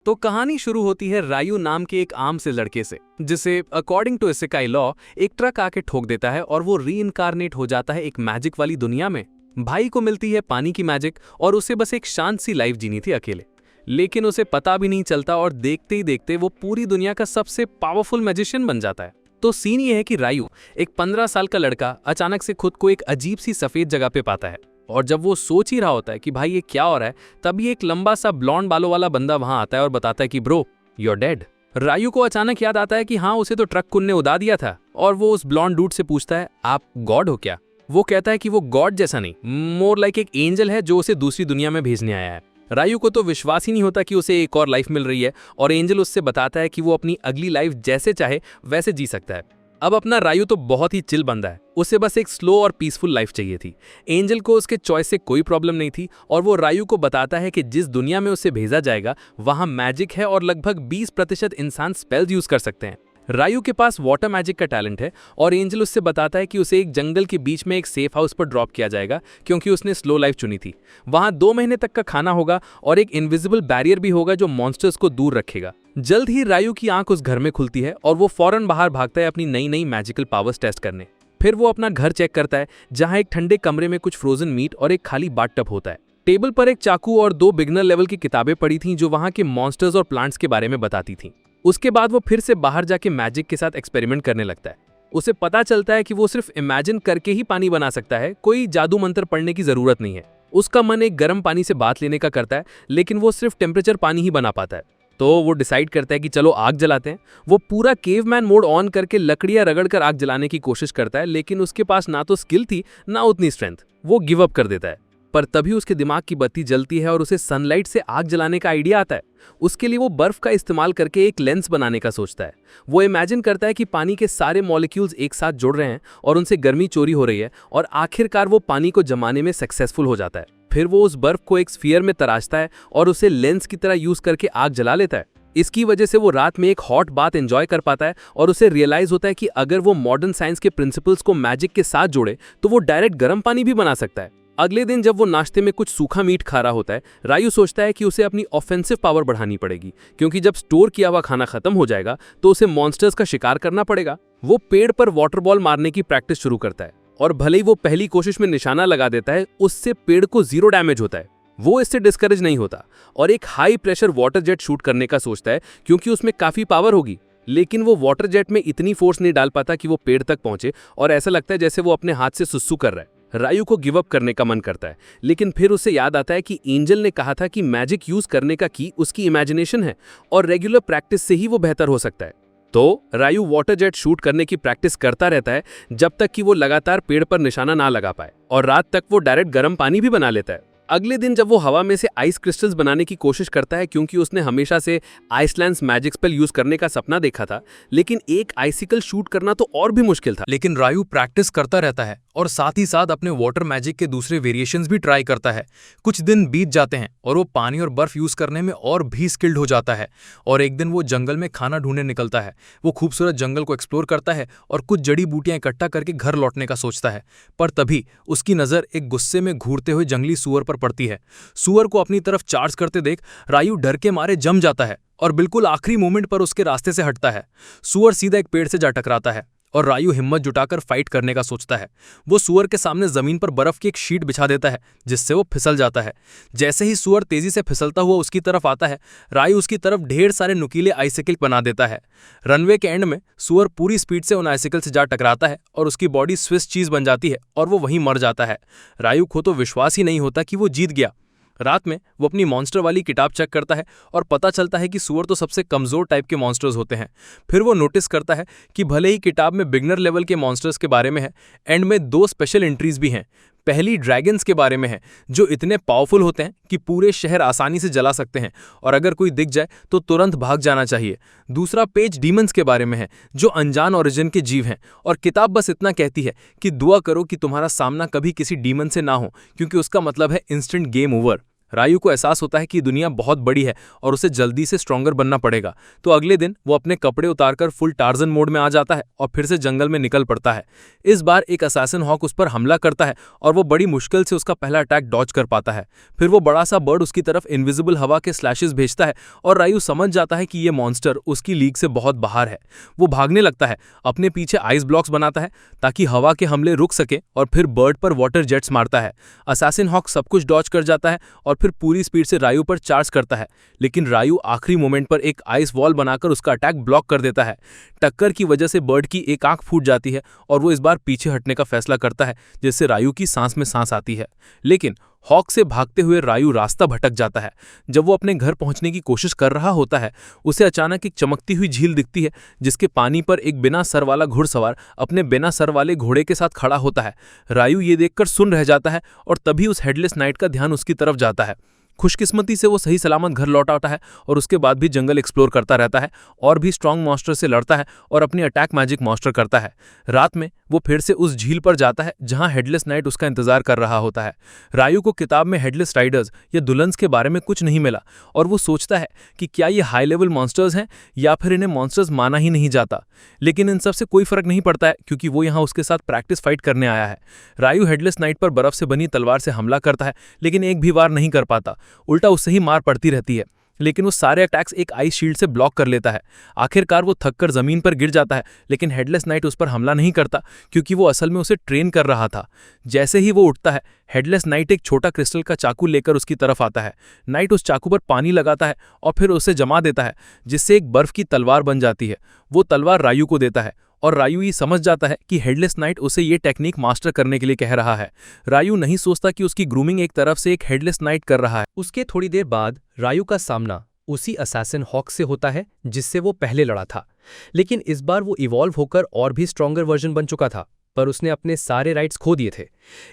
तो कहानी शुरू होती है रायू नाम के एक आम से लड़के से, जिसे अकॉर्डिंग टू इसेकाई लॉ एक ट्रक आके ठोक देता है और वो रीइंकारनेट हो जाता है एक मैजिक वाली दुनिया में। भाई को मिलती है पानी की मैजिक और उसे बस एक शांत सी लाइफ जीनी थी अकेले। लेकिन उसे पता भी नहीं चलता और देखते ही देखते वो पूरी दुनिया का सबसे पावरफुल मैजिशियन बन जाता है। तो सीन ये है कि रायू, एक 15 साल का लड़का, अचानक से खुद को एक अजीब सी सफेद जगह पे पाता है। और जब वो सोच ही रहा होता है कि भाई ये क्या हो रहा है, तभी एक लंबा सा ब्लॉन्ड बालों वाला बंदा वहां आता है और बताता है कि bro, you are dead. Rayu को अचानक याद आता है कि हाँ, उसे तो ट्रक कुन ने उड़ा दिया था। और वो उस ब्लॉन्ड डूड से पूछता है, आप गॉड हो क्या? वो कहता है कि वो गॉड जैसा नहीं, मोर लाइक एक एंजल है जो उसे दूसरी दुनिया में भेजने आया है। रायू को तो विश्वास ही नहीं होता कि उसे एक और लाइफ मिल रही है और एंजल उससे बताता है कि वो अपनी अगली लाइफ जैसे चाहे वैसे जी सकता है। अब अपना रायू तो बहुत ही चिल बंदा है, उसे बस एक स्लो और पीसफुल लाइफ चाहिए थी। एंजल को उसके चॉइस से कोई प्रॉब्लम नहीं थी और वो रायू को बताता है कि जिस दुनिया में उसे भेजा जाएगा वहां मैजिक है और लगभग 20% इंसान स्पेल्स यूज कर सकते हैं। रायू के पास वाटर मैजिक का टैलेंट है और एंजल उससे बताता है कि उसे एक जंगल के बीच में एक सेफ हाउस पर ड्रॉप किया जाएगा क्योंकि उसने स्लो लाइफ चुनी थी। वहां 2 महीने तक का खाना होगा और एक इनविजिबल बैरियर भी होगा जो मॉन्स्टर्स को दूर रखेगा। जल्द ही रायू की आंख उस घर में खुलती है और वो फौरन बाहर भागता है अपनी नई नई मैजिकल पावर्स टेस्ट करने। फिर वो अपना घर चेक करता है जहां एक ठंडे कमरे में कुछ फ्रोजन मीट और एक खाली बाथटब होता है। टेबल पर एक चाकू और 2 बिगनर लेवल की किताबें पड़ी थीं जो वहां के मॉन्स्टर्स और प्लांट्स के बारे में बताती थीं। उसके बाद वो फिर से बाहर जाके मैजिक के साथ एक्सपेरिमेंट करने लगता है। उसे पता चलता है कि वो सिर्फ इमेजिन करके ही पानी बना सकता है, कोई जादू मंत्र पढ़ने की जरूरत नहीं है। उसका मन एक गर्म पानी से बाथ लेने का करता है, लेकिन वो सिर्फ टेम्परेचर पानी ही बना पाता है। तो वो डिसाइड करता है कि चलो आग जलाते हैं। वो पूरा केवमैन मोड ऑन करके लकड़ियां रगड़कर आग जलाने की कोशिश करता है, लेकिन उसके पास ना तो स्किल थी ना उतनी स्ट्रेंथ। वो गिव अप कर देता है। पर तभी उसके दिमाग की बत्ती जलती है और उसे सनलाइट से आग जलाने का आइडिया आता है। उसके लिए वो बर्फ का इस्तेमाल करके एक लेंस बनाने का सोचता है। वो इमेजिन करता है कि पानी के सारे मॉलिक्यूल्स एक साथ जुड़ रहे हैं और उनसे गर्मी चोरी हो रही है और आखिरकार वो पानी को जमाने में सक्सेसफुल हो जाता है। फिर वो उस बर्फ को एक स्फीयर में तराशता है और उसे लेंस की तरह यूज करके आग जला लेता है। इसकी वजह से वो रात में एक हॉट बाथ एंजॉय कर पाता है और उसे रियलाइज होता है कि अगर वो मॉडर्न साइंस के प्रिंसिपल्स को मैजिक के साथ जोड़े तो वो डायरेक्ट गर्म पानी भी बना सकता है। अगले दिन जब वो नाश्ते में कुछ सूखा मीट खा रहा होता है, रायू सोचता है कि उसे अपनी ऑफेंसिव पावर बढ़ानी पड़ेगी क्योंकि जब स्टोर किया हुआ खाना खत्म हो जाएगा तो उसे मॉन्स्टर्स का शिकार करना पड़ेगा। वो पेड़ पर वाटर बॉल मारने की प्रैक्टिस शुरू करता है और भले ही वो पहली कोशिश में निशाना लगा देता है, उससे पेड़ को 0 डैमेज होता है। वो इससे डिस्करेज नहीं होता और एक high pressure water jet shoot करने का सोचता है क्योंकि उसमें काफी पावर होगी। लेकिन वो वाटर जेट में इतनी फोर्स नहीं डाल पाता कि वो पेड़ तक पहुंचे और ऐसा लगता है जैसे वो अपने हाथ से सुसु कर रहा है। रायू को गिव अप करने का मन करता है, लेकिन फिर उसे याद आता है कि एंजल ने कहा था कि मैजिक यूज करने का की उसकी इमेजिनेशन है और रेगुलर प्रैक्टिस से ही वो बेहतर हो सकता है। तो रायू वाटर जेट शूट करने की प्रैक्टिस करता रहता है जब तक कि वो लगातार पेड़ पर निशाना ना लगा पाए और रात तक वो डायरेक्ट गर्म पानी भी बना लेता है। अगले दिन जब वो हवा में से आइस क्रिस्टल्स बनाने की कोशिश करता है क्योंकि उसने हमेशा से आइसलैंड्स मैजिक स्पेल यूज करने का सपना देखा था, लेकिन एक आइसिकल शूट करना तो और भी मुश्किल था। लेकिन रायू प्रैक्टिस करता रहता है और साथ ही साथ अपने वाटर मैजिक के दूसरे वेरिएशंस भी ट्राई करता है। कुछ दिन बीत जाते हैं और वो पानी और बर्फ यूज करने में और भी स्किल्ड हो जाता है और एक दिन वो जंगल में खाना ढूंढने निकलता है। वो खूबसूरत जंगल को एक्सप्लोर करता है और कुछ जड़ी बूटियां इकट्ठा करके घर लौटने का सोचता है। पर तभी उसकी नजर एक गुस्से में घूरते हुए जंगली सूअर पर पड़ती है। सूअर को अपनी तरफ चार्ज करते देख रायू डर के मारे जम जाता है और बिल्कुल आखिरी मोमेंट पर उसके रास्ते से हटता है। सूअर सीधा एक पेड़ से जा टकराता है और रायू हिम्मत जुटाकर फाइट करने का सोचता है। वो सूअर के सामने जमीन पर बर्फ की एक शीट बिछा देता है जिससे वो फिसल जाता है। जैसे ही सूअर तेजी से फिसलता हुआ उसकी तरफ आता है, रायू उसकी तरफ ढेर सारे नुकीले आइसिकल बना देता है। रनवे के एंड में सूअर पूरी स्पीड से उन आइसिकल से जा टकराता है और उसकी बॉडी स्विस चीज बन जाती है और वो वहीं मर जाता है। रायू को तो विश्वास ही नहीं होता कि वो जीत गया। रात में वो अपनी मॉन्स्टर वाली किताब चेक करता है और पता चलता है कि सूअर तो सबसे कमजोर टाइप के मॉन्स्टर्स होते हैं। फिर वो नोटिस करता है कि भले ही किताब में बिगनर लेवल के मॉन्स्टर्स के बारे में है, एंड में 2 स्पेशल एंट्रीज भी हैं। पहली ड्रैगन्स के बारे में है जो इतने पावरफुल होते हैं कि पूरे शहर आसानी से जला सकते हैं और अगर कोई दिख जाए तो तुरंत भाग जाना चाहिए। दूसरा पेज डीमंस के बारे में है जो अनजान ओरिजिन के जीव हैं और किताब बस इतना कहती है कि दुआ करो कि तुम्हारा सामना कभी किसी डीमन से ना हो क्योंकि उसका मतलब है इंस्टेंट गेम ओवर। रायू को एहसास होता है कि दुनिया बहुत बड़ी है और उसे जल्दी से स्ट्रॉन्गर बनना पड़ेगा। तो अगले दिन वो अपने कपड़े उतारकर फुल टार्जन मोड में आ जाता है और फिर से जंगल में निकल पड़ता है। इस बार एक असैसिन हॉक उस पर हमला करता है और वो बड़ी मुश्किल से उसका पहला अटैक डॉज कर पाता है। फिर वो बड़ा सा बर्ड उसकी तरफ इनविजिबल हवा के स्लैशेस भेजता है और रायू समझ जाता है कि ये मॉन्स्टर उसकी लीग से बहुत बाहर है। वो भागने लगता है, अपने पीछे आइस ब्लॉक्स बनाता है ताकि हवा के हमले रुक सके और फिर बर्ड पर वाटर जेट्स मारता है। असैसिन हॉक सब कुछ डॉज कर जाता है और फिर पूरी स्पीड से रायू पर चार्ज करता है, लेकिन रायू आखिरी मोमेंट पर एक आइस वॉल बनाकर उसका अटैक ब्लॉक कर देता है। टक्कर की वजह से बर्ड की एक आंख फूट जाती है और वो इस बार पीछे हटने का फैसला करता है, जिससे रायू की सांस में सांस आती है। लेकिन हॉक से भागते हुए रायू रास्ता भटक जाता है। जब वो अपने घर पहुंचने की कोशिश कर रहा होता है, उसे अचानक एक चमकती हुई झील दिखती है, जिसके पानी पर एक बिना सर वाला घुड़सवार अपने बिना सर वाले घोड़े के साथ खड़ा होता है। रायू ये देखकर सुन्न रह जाता है और तभी उस हेडलेस नाइट का ध्यान उसकी तरफ जाता है। खुशकिस्मती से वो सही सलामत घर लौट आता है और उसके बाद भी जंगल एक्सप्लोर करता रहता है और भी स्ट्रांग मॉन्स्टर से लड़ता है और अपनी अटैक मैजिक मॉन्स्टर करता है। रात में वो फिर से उस झील पर जाता है जहां हेडलेस नाइट उसका इंतजार कर रहा होता है। रायू को किताब में हेडलेस राइडर्स या दुल्हन्स के बारे में कुछ नहीं मिला और वो सोचता है कि क्या ये हाई लेवल मॉन्स्टर्स हैं या फिर इन्हें मॉन्स्टर्स माना ही नहीं जाता। लेकिन इन सब से कोई फर्क नहीं पड़ता है, क्योंकि वो यहाँ उसके साथ प्रैक्टिस फाइट करने आया है। रायू हेडलेस नाइट पर बर्फ से बनी तलवार से हमला करता है, लेकिन एक भी वार नहीं कर पाता। उल्टा उससे ही मार पड़ती रहती है, लेकिन वो सारे अटैक्स एक आइस शील्ड से ब्लॉक कर लेता है। आखिरकार वो थककर जमीन पर गिर जाता है, लेकिन हेडलेस नाइट उस पर हमला नहीं करता, क्योंकि वो असल में उसे ट्रेन कर रहा था। जैसे ही वो उठता है, हेडलेस नाइट एक छोटा क्रिस्टल का चाकू लेकर उसकी तरफ आता है। नाइट उस चाकू पर पानी लगाता है और फिर उसे जमा देता है, जिससे एक बर्फ की तलवार बन जाती है। वो तलवार रायू को देता है और रायू ये समझ जाता है कि हेडलेस नाइट उसे ये टेक्निक मास्टर करने के लिए कह रहा है। रायू नहीं सोचता कि उसकी ग्रूमिंग एक तरफ से एक हेडलेस नाइट कर रहा है। उसके थोड़ी देर बाद रायू का सामना उसी असैसिन हॉक से होता है जिससे वो पहले लड़ा था, लेकिन इस बार वो इवॉल्व होकर और भी स्ट्रॉन्गर वर्जन बन चुका था, पर उसने अपने सारे राइट्स खो दिए थे।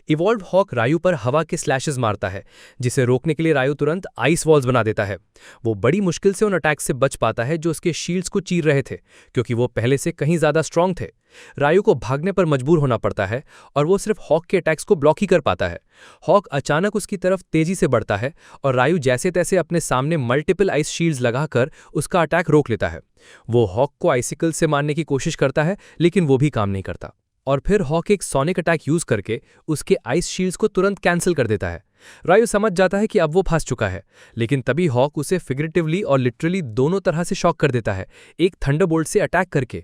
इवॉल्व हॉक रायू पर हवा के स्लैशेस मारता है, जिसे रोकने के लिए रायू तुरंत आइस वॉल्स बना देता है। वो बड़ी मुश्किल से उन अटैक से बच पाता है जो उसके शील्ड्स को चीर रहे थे, क्योंकि वो पहले से कहीं ज्यादा स्ट्रांग थे। रायू को भागने पर मजबूर होना पड़ता है और वो सिर्फ हॉक के अटैक्स को ब्लॉक ही कर पाता है। हॉक अचानक उसकी तरफ तेजी से बढ़ता है और रायू जैसे तैसे अपने सामने मल्टीपल आइस शील्ड्स लगाकर उसका अटैक रोक लेता है। वो हॉक को आइसिकल से मारने की कोशिश करता है, लेकिन वो भी काम नहीं करता और फिर हॉक एक सोनिक अटैक यूज करके उसके आइस शील्ड्स को तुरंत कैंसिल कर देता है। रायू समझ जाता है कि अब वो फंस चुका है, लेकिन तभी हॉक उसे फिगरेटिवली और लिटरली दोनों तरह से शॉक कर देता है, एक थंडरबोल्ट से अटैक करके।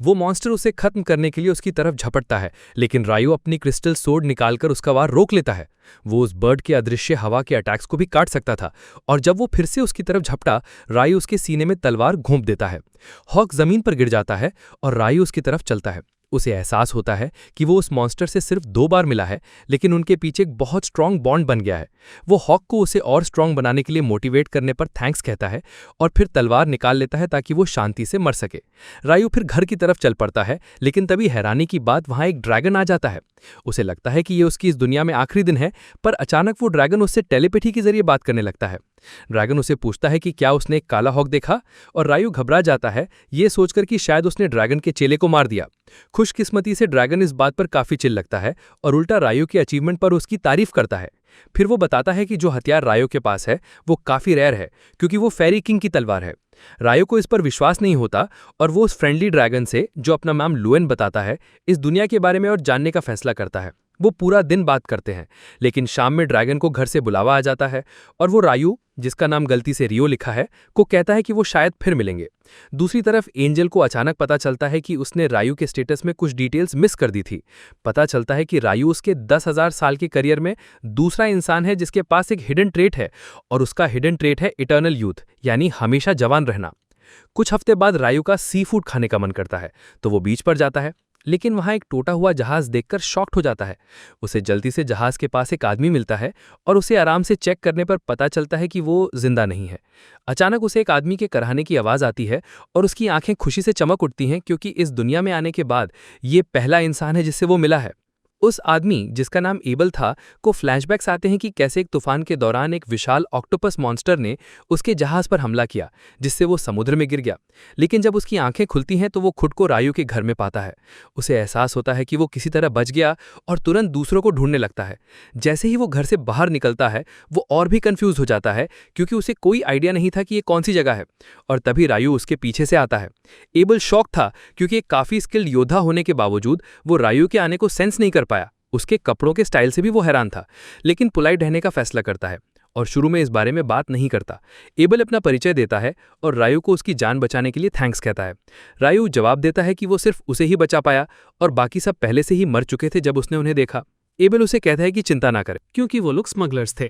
वो मॉन्स्टर उसे खत्म करने के लिए उसकी तरफ झपटता है, लेकिन रायू अपनी क्रिस्टल सोर्ड निकालकर उसका वार रोक लेता है। वो उस बर्ड के अदृश्य हवा के अटैक्स को भी काट सकता था, और जब वो फिर से उसकी तरफ झपटा, रायू उसके सीने में तलवार घोंप देता है। हॉक जमीन पर गिर जाता है और रायू उसकी तरफ चलता है। उसे एहसास होता है कि वो उस मॉन्स्टर से सिर्फ 2 बार मिला है, लेकिन उनके पीछे एक बहुत स्ट्रांग बॉन्ड बन गया है। वो हॉक को उसे और स्ट्रांग बनाने के लिए मोटिवेट करने पर थैंक्स कहता है और फिर तलवार निकाल लेता है ताकि वो शांति से मर सके। रायू फिर घर की तरफ चल पड़ता है, लेकिन तभी हैरानी की बात, वहां एक ड्रैगन आ जाता है। उसे लगता है कि ये उसकी इस दुनिया में आखिरी दिन है, पर अचानक वो ड्रैगन उससे टेलीपैथी के जरिए बात करने लगता है। ड्रैगन उसे पूछता है कि क्या उसने एक काला हॉक देखा, और रायू घबरा जाता है, ये सोचकर कि शायद उसने ड्रैगन के चेले को मार दिया। खुशकिस्मती से ड्रैगन इस बात पर काफी चिल लगता है और उल्टा रायू के अचीवमेंट पर उसकी तारीफ करता है। फिर वो बताता है कि जो हथियार रायू के पास है वो काफी रेयर है, क्योंकि वो फेरी किंग की तलवार है। रायू को इस पर विश्वास नहीं होता और वो उस फ्रेंडली ड्रैगन से, जो अपना नाम लुएन बताता है, इस दुनिया के बारे में और जानने का फैसला करता है। वो पूरा दिन बात करते हैं, लेकिन शाम में ड्रैगन को घर से बुलावा आ जाता है और वो रायू, जिसका नाम गलती से रियो लिखा है, को कहता है कि वो शायद फिर मिलेंगे। दूसरी तरफ एंजल को अचानक पता चलता है कि उसने रायू के स्टेटस में कुछ डिटेल्स मिस कर दी थी। पता चलता है कि रायू उसके 10,000 साल के करियर में दूसरा इंसान है जिसके पास एक हिडन ट्रेट है, और उसका हिडन ट्रेट है इटर्नल यूथ, यानी हमेशा जवान रहना। कुछ हफ्ते बाद रायू का सी फूड खाने का मन करता है, तो वो बीच पर जाता है, लेकिन वहां एक टूटा हुआ जहाज देखकर शॉक्ड हो जाता है। उसे जल्दी से जहाज के पास एक आदमी मिलता है और उसे आराम से चेक करने पर पता चलता है कि वो जिंदा नहीं है। अचानक उसे एक आदमी के कराहने की आवाज आती है और उसकी आंखें खुशी से चमक उठती हैं, क्योंकि इस दुनिया में आने के बाद ये पहला इंसान है जिससे वो मिला है। उस आदमी जिसका नाम एबल था को फ्लैशबैक्स आते हैं कि कैसे एक तूफान के दौरान एक विशाल ऑक्टोपस मॉन्स्टर ने उसके जहाज पर हमला किया, जिससे वो समुद्र में गिर गया। लेकिन जब उसकी आंखें खुलती हैं तो वो खुद को रायू के घर में पाता है। उसे एहसास होता है कि वो किसी तरह बच गया और तुरंत दूसरों को ढूंढने लगता है। जैसे ही वो घर से बाहर निकलता है वो और भी कंफ्यूज हो जाता है, क्योंकि उसे कोई आइडिया नहीं था कि ये कौन सी जगह है। और तभी रायू उसके पीछे से आता है। एबल शॉक था, क्योंकि एक काफी स्किल्ड योद्धा होने के बावजूद वो रायू के आने को सेंस नहीं कर पाया। उसके कपड़ों के स्टाइल से भी वो हैरान था, लेकिन पोलाइट रहने का फैसला करता है और शुरू में इस बारे में बात नहीं करता। एबल अपना परिचय देता है और रायू को उसकी जान बचाने के लिए थैंक्स कहता है। रायू जवाब देता है कि वो सिर्फ उसे ही बचा पाया और बाकी सब पहले से ही मर चुके थे जब उसने उन्हें देखा। एबल उसे कहता है कि चिंता ना करे, क्योंकि वो लोग स्मगलर्स थे।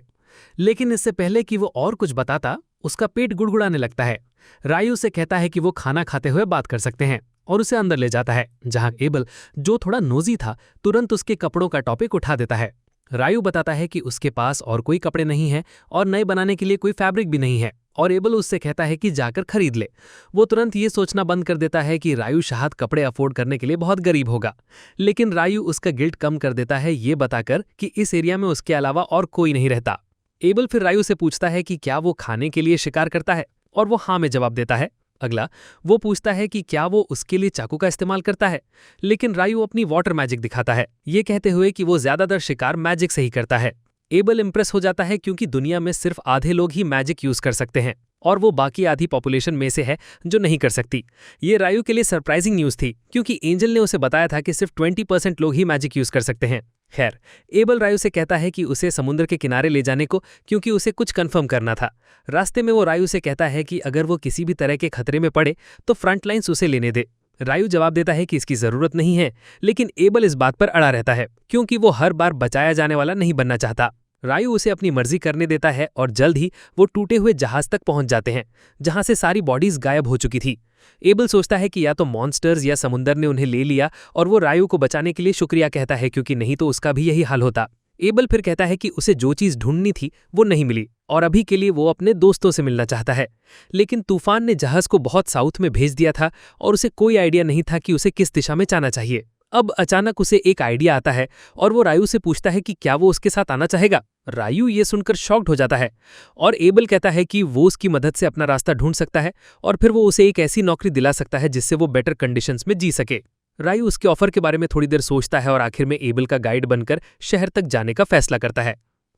लेकिन इससे पहले कि वो और कुछ बताता, उसका पेट गुड़गुड़ाने लगता है। रायू से कहता है कि वो खाना खाते हुए बात कर सकते हैं और उसे अंदर ले जाता है, जहां एबल, जो थोड़ा नोजी था, तुरंत उसके कपड़ों का टॉपिक उठा देता है। रायू बताता है कि उसके पास और कोई कपड़े नहीं हैं और नए बनाने के लिए कोई फैब्रिक भी नहीं है, और एबल उससे कहता है कि जाकर खरीद ले। वो तुरंत ये सोचना बंद कर देता है कि रायू शायद कपड़े अफोर्ड करने के लिए बहुत गरीब होगा। लेकिन रायू उसका गिल्ट कम कर देता है ये बताकर कि इस एरिया में उसके अलावा और कोई नहीं रहता। एबल फिर रायू से पूछता है कि क्या वो खाने के लिए शिकार करता है, और वो हाँ में जवाब देता है। अगला वो पूछता है कि क्या वो उसके लिए चाकू का इस्तेमाल करता है, लेकिन रायू अपनी वाटर मैजिक दिखाता है, ये कहते हुए कि वो ज्यादातर शिकार मैजिक से ही करता है। एबल इंप्रेस हो जाता है, क्योंकि दुनिया में सिर्फ आधे लोग ही मैजिक यूज कर सकते हैं और वो बाकी आधी पॉपुलेशन में से है जो नहीं कर सकती। ये रायू के लिए सरप्राइजिंग न्यूज़ थी, क्योंकि एंजल ने उसे बताया था कि सिर्फ 20% लोग ही मैजिक यूज कर सकते हैं। खैर, एबल रायू से कहता है कि उसे समुद्र के किनारे ले जाने को, क्योंकि उसे कुछ कंफर्म करना था। रास्ते में वो रायू से कहता है कि अगर वो किसी भी तरह के खतरे में पड़े तो फ्रंट लाइन्स उसे लेने दे। रायू जवाब देता है कि इसकी जरूरत नहीं है, लेकिन एबल इस बात पर अड़ा रहता है, क्योंकि वो हर बार बचाया जाने वाला नहीं बनना चाहता। रायू उसे अपनी मर्जी करने देता है और जल्द ही वो टूटे हुए जहाज तक पहुंच जाते हैं, जहां से सारी बॉडीज गायब हो चुकी थी। एबल सोचता है कि या तो मॉन्स्टर्स या समुंदर ने उन्हें ले लिया, और वो रायू को बचाने के लिए शुक्रिया कहता है, क्योंकि नहीं तो उसका भी यही हाल होता। एबल फिर कहता है कि उसे जो चीज ढूंढनी थी वो नहीं मिली और अभी के लिए वो अपने दोस्तों से मिलना चाहता है। लेकिन तूफान ने जहाज को बहुत साउथ में भेज दिया था और उसे कोई आइडिया नहीं था कि उसे किस दिशा में जाना चाहिए। अब अचानक उसे एक आइडिया आता है और वो रायू से पूछता है कि क्या वो उसके साथ आना चाहेगा। रायू ये सुनकर शॉक्ड हो जाता है और एबल कहता है कि वो उसकी मदद से अपना रास्ता ढूंढ सकता है और फिर वो उसे एक ऐसी नौकरी दिला सकता है जिससे वो बेटर कंडीशंस में जी सके। रायू उसके ऑफर के बारे में थोड़ी देर सोचता है और आखिर में एबल का गाइड बनकर शहर तक जाने का फैसला करता है।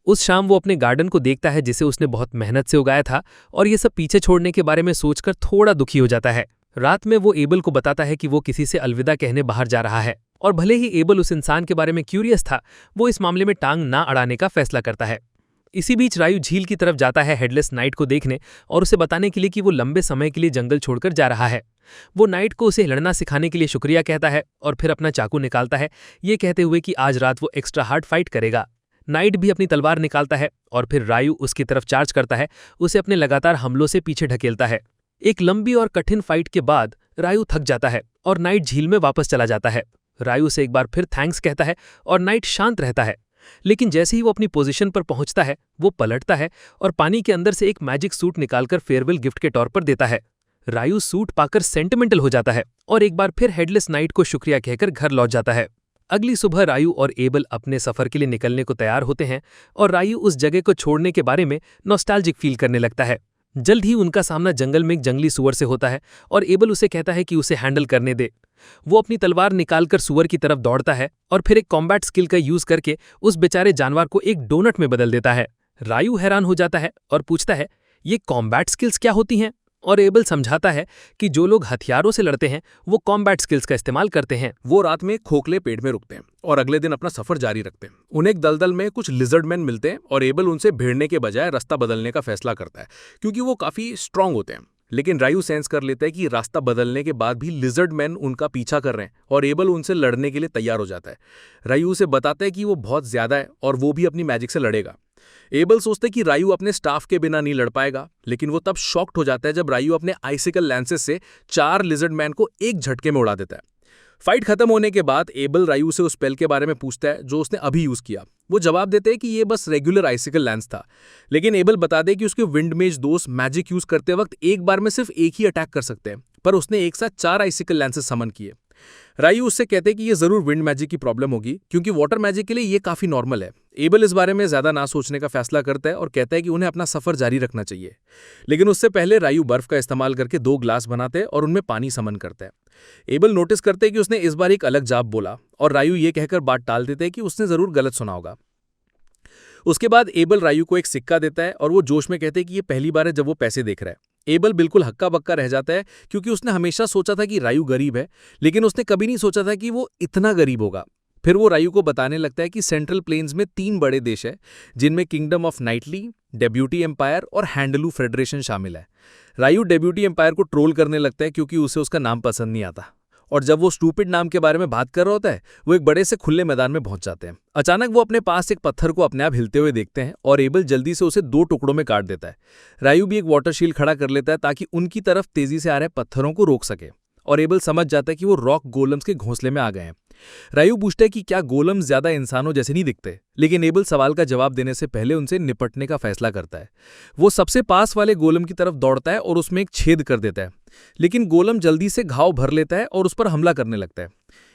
उस शाम वो अपने गार्डन को देखता है जिसे उसने बहुत मेहनत से उगाया था, और ये सब पीछे छोड़ने के बारे में सोचकर थोड़ा दुखी हो जाता है। रात में वो एबल को बताता है कि वो किसी से अलविदा कहने बाहर जा रहा है, और भले ही एबल उस इंसान के बारे में क्यूरियस था, वो इस मामले में टांग ना अड़ाने का फैसला करता है। इसी बीच रायू झील की तरफ जाता है हेडलेस नाइट को देखने और उसे बताने के लिए कि वो लंबे समय के लिए जंगल छोड़कर जा रहा है। वो नाइट को उसे लड़ना सिखाने के लिए शुक्रिया कहता है और फिर अपना चाकू निकालता है, ये कहते हुए कि आज रात वो एक्स्ट्रा हार्ड फाइट करेगा। नाइट भी अपनी तलवार निकालता है और फिर रायू उसकी तरफ चार्ज करता है, उसे अपने लगातार हमलों से पीछे ढकेलता है। एक लंबी और कठिन फाइट के बाद रायू थक जाता है और नाइट झील में वापस चला जाता है। रायू से एक बार फिर थैंक्स कहता है और नाइट शांत रहता है। लेकिन जैसे ही वो अपनी पोजीशन पर पहुंचता है, वो पलटता है और पानी के अंदर से एक मैजिक सूट निकालकर फेयरवेल गिफ्ट के तौर पर देता है। रायू सूट पाकर सेंटिमेंटल हो जाता है और एक बार फिर हेडलेस नाइट को शुक्रिया कहकर घर लौट जाता है। अगली सुबह रायू और एबल अपने सफर के लिए निकलने को तैयार होते हैं और रायू उस जगह को छोड़ने के बारे में नॉस्टैल्जिक फील करने लगता है। जल्द ही उनका सामना जंगल में एक जंगली सुअर से होता है और एबल उसे कहता है कि उसे हैंडल करने दे। वो अपनी तलवार निकालकर सुअर की तरफ दौड़ता है और फिर एक कॉम्बैट स्किल का यूज करके उस बेचारे जानवर को एक डोनट में बदल देता है। रायू हैरान हो जाता है और पूछता है, ये कॉम्बैट स्किल्स क्या होती हैं? और एबल समझाता है कि जो लोग हथियारों से लड़ते हैं वो कॉम्बैट स्किल्स का इस्तेमाल करते हैं। वो रात में खोखले पेट में रुकते हैं और अगले दिन अपना सफर जारी रखते हैं। उन्हें एक दलदल में कुछ लिजर्ड मैन मिलते हैं और एबल उनसे भिड़ने के बजाय रास्ता बदलने का फैसला करता है, क्योंकि वो काफी स्ट्रांग होते हैं। लेकिन रायू सेंस कर लेता है कि रास्ता बदलने के बाद भी लिजर्ड मैन उनका पीछा कर रहे हैं और एबल उनसे लड़ने के लिए तैयार हो जाता है। रायू उसे बताता है कि वो बहुत ज्यादा है और वो भी अपनी मैजिक से लड़ेगा। एबल सोचते कि रायू अपने स्टाफ के बिना नहीं लड़ पाएगा, लेकिन वो तब शॉक्ड हो जाता है जब रायू अपने आइसिकल लैंसेस से 4 लिजर्ड मैन को एक झटके में उड़ा देता है। फाइट खत्म होने के बाद एबल रायू से उस स्पेल के बारे में पूछता है जो उसने अभी यूज किया। वो जवाब देते हैं कि ये बस रेगुलर आइसिकल लैंस था, लेकिन एबल बता दे कि उसके विंड मेज दोस्त मैजिक यूज करते वक्त एक बार में सिर्फ एक ही अटैक कर सकते हैं, पर उसने एक साथ 4 आइसिकल लैंसेस समन किए। रायू उससे कहते हैं कि ये जरूर विंड मैजिक की प्रॉब्लम होगी, क्योंकि वाटर मैजिक के लिए ये काफी नॉर्मल है। एबल इस बारे में ज्यादा ना सोचने का फैसला करता है और कहता है कि उन्हें अपना सफर जारी रखना चाहिए। लेकिन उससे पहले रायू बर्फ का इस्तेमाल करके 2 ग्लास बनाते हैं और उनमें पानी समन करता है। एबल नोटिस करते हैं कि उसने इस बार एक अलग जाप बोला और रायू ये कहकर बात टाल देते हैं कि उसने जरूर गलत सुना होगा। उसके बाद एबल रायू को एक सिक्का देता है और वो जोश में कहते हैं कि ये पहली बार है जब वो पैसे देख रहा है। एबल बिल्कुल हक्का बक्का रह जाता है, क्योंकि उसने हमेशा सोचा था कि रायू गरीब है, लेकिन उसने कभी नहीं सोचा था कि वो इतना गरीब होगा। फिर वो रायू को बताने लगता है कि सेंट्रल प्लेन्स में 3 बड़े देश है, जिनमें किंगडम ऑफ नाइटली, डेब्यूटी एम्पायर और हैंडलू फेडरेशन शामिल है। रायू डेब्यूटी एम्पायर को ट्रोल करने लगता है, क्योंकि उसे उसका नाम पसंद नहीं आता। और जब वो स्टूपिड नाम के बारे में बात कर रहा होता है, वो एक बड़े से खुले मैदान में पहुंच जाते हैं। अचानक वो अपने पास एक पत्थर को अपने आप हिलते हुए देखते हैं और एबल जल्दी से उसे 2 टुकड़ों में काट देता है। रायू भी एक वाटर शील्ड खड़ा कर लेता है ताकि उनकी तरफ तेजी से आ रहे पत्थरों को रोक सके, और एबल समझ जाता है कि वो रॉक गोलम्स के घोंसले में आ गए हैं। रायू पूछता है कि क्या गोलम्स ज्यादा इंसानों जैसे नहीं दिखते, लेकिन एबल सवाल का जवाब देने से पहले उनसे निपटने का फैसला करता है। वो सबसे पास वाले गोलम की तरफ दौड़ता है और उसमें एक छेद कर देता है, लेकिन गोलम जल्दी से घाव भर लेता है और उस पर हमला करने लगता है।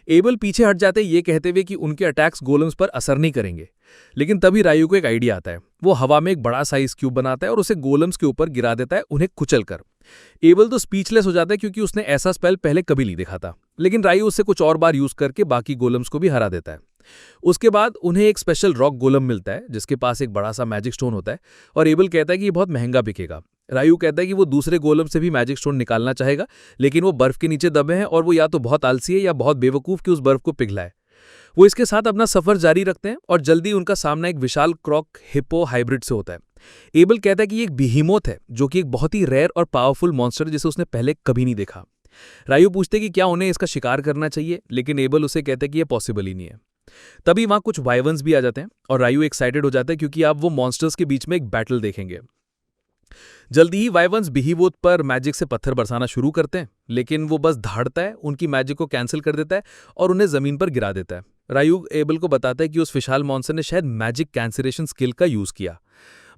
एबल पीछे हट जाते हैं, ये कहते हुए कि उनके अटैक्स गोलम्स पर असर नहीं करेंगे। लेकिन तभी रायू को एक आइडिया आता है। वो हवा में एक बड़ा साइज क्यूब बनाता है और उसे गोलम्स के ऊपर गिरा देता है, उन्हें कुचलकर। एबल तो स्पीचलेस हो जाता है, क्योंकि उसने ऐसा स्पेल पहले कभी नहीं देखा था। लेकिन रायू उसे कुछ और बार यूज करके बाकी गोलम्स को भी हरा देता है। उसके बाद उन्हें एक स्पेशल रॉक गोलम मिलता है, जिसके पास एक बड़ा सा मैजिक स्टोन होता है, और एबल कहता है कि ये बहुत महंगा बिकेगा। रायू कहता है कि वो दूसरे गोलम से भी मैजिक स्टोन निकालना चाहेगा, लेकिन वो बर्फ के नीचे दबे हैं और वो या तो बहुत आलसी है या बहुत बेवकूफ कि उस बर्फ को पिघलाए। वो इसके साथ अपना सफर जारी रखते हैं और जल्दी उनका सामना एक विशाल क्रॉक हिप्पो हाइब्रिड से होता है। एबल कहता है कि ये एक बिहीमोथ है, जो कि एक बहुत ही रेयर और पावरफुल मॉन्स्टर जिसे उसने पहले कभी नहीं देखा। रायू पूछते कि क्या उन्हें इसका शिकार करना चाहिए, लेकिन एबल उसे कहते हैं कि यह पॉसिबल ही नहीं है। तभी वहां कुछ वाइवर्न्स भी आ जाते हैं और रायू एक्साइटेड हो जाता है, क्योंकि आप वो मॉन्स्टर्स के बीच में एक बैटल देखेंगे। जल्दी ही वाइवर्न्स बिहीवोथ पर मैजिक से पत्थर बरसाना शुरू करते हैं, लेकिन वो बस धाड़ता है, उनकी मैजिक को कैंसिल कर देता है और उन्हें जमीन पर गिरा देता है। रायू एबल को बताता है कि उस विशाल मॉन्स्टर ने शायद मैजिक कैंसिलेशन स्किल का यूज किया।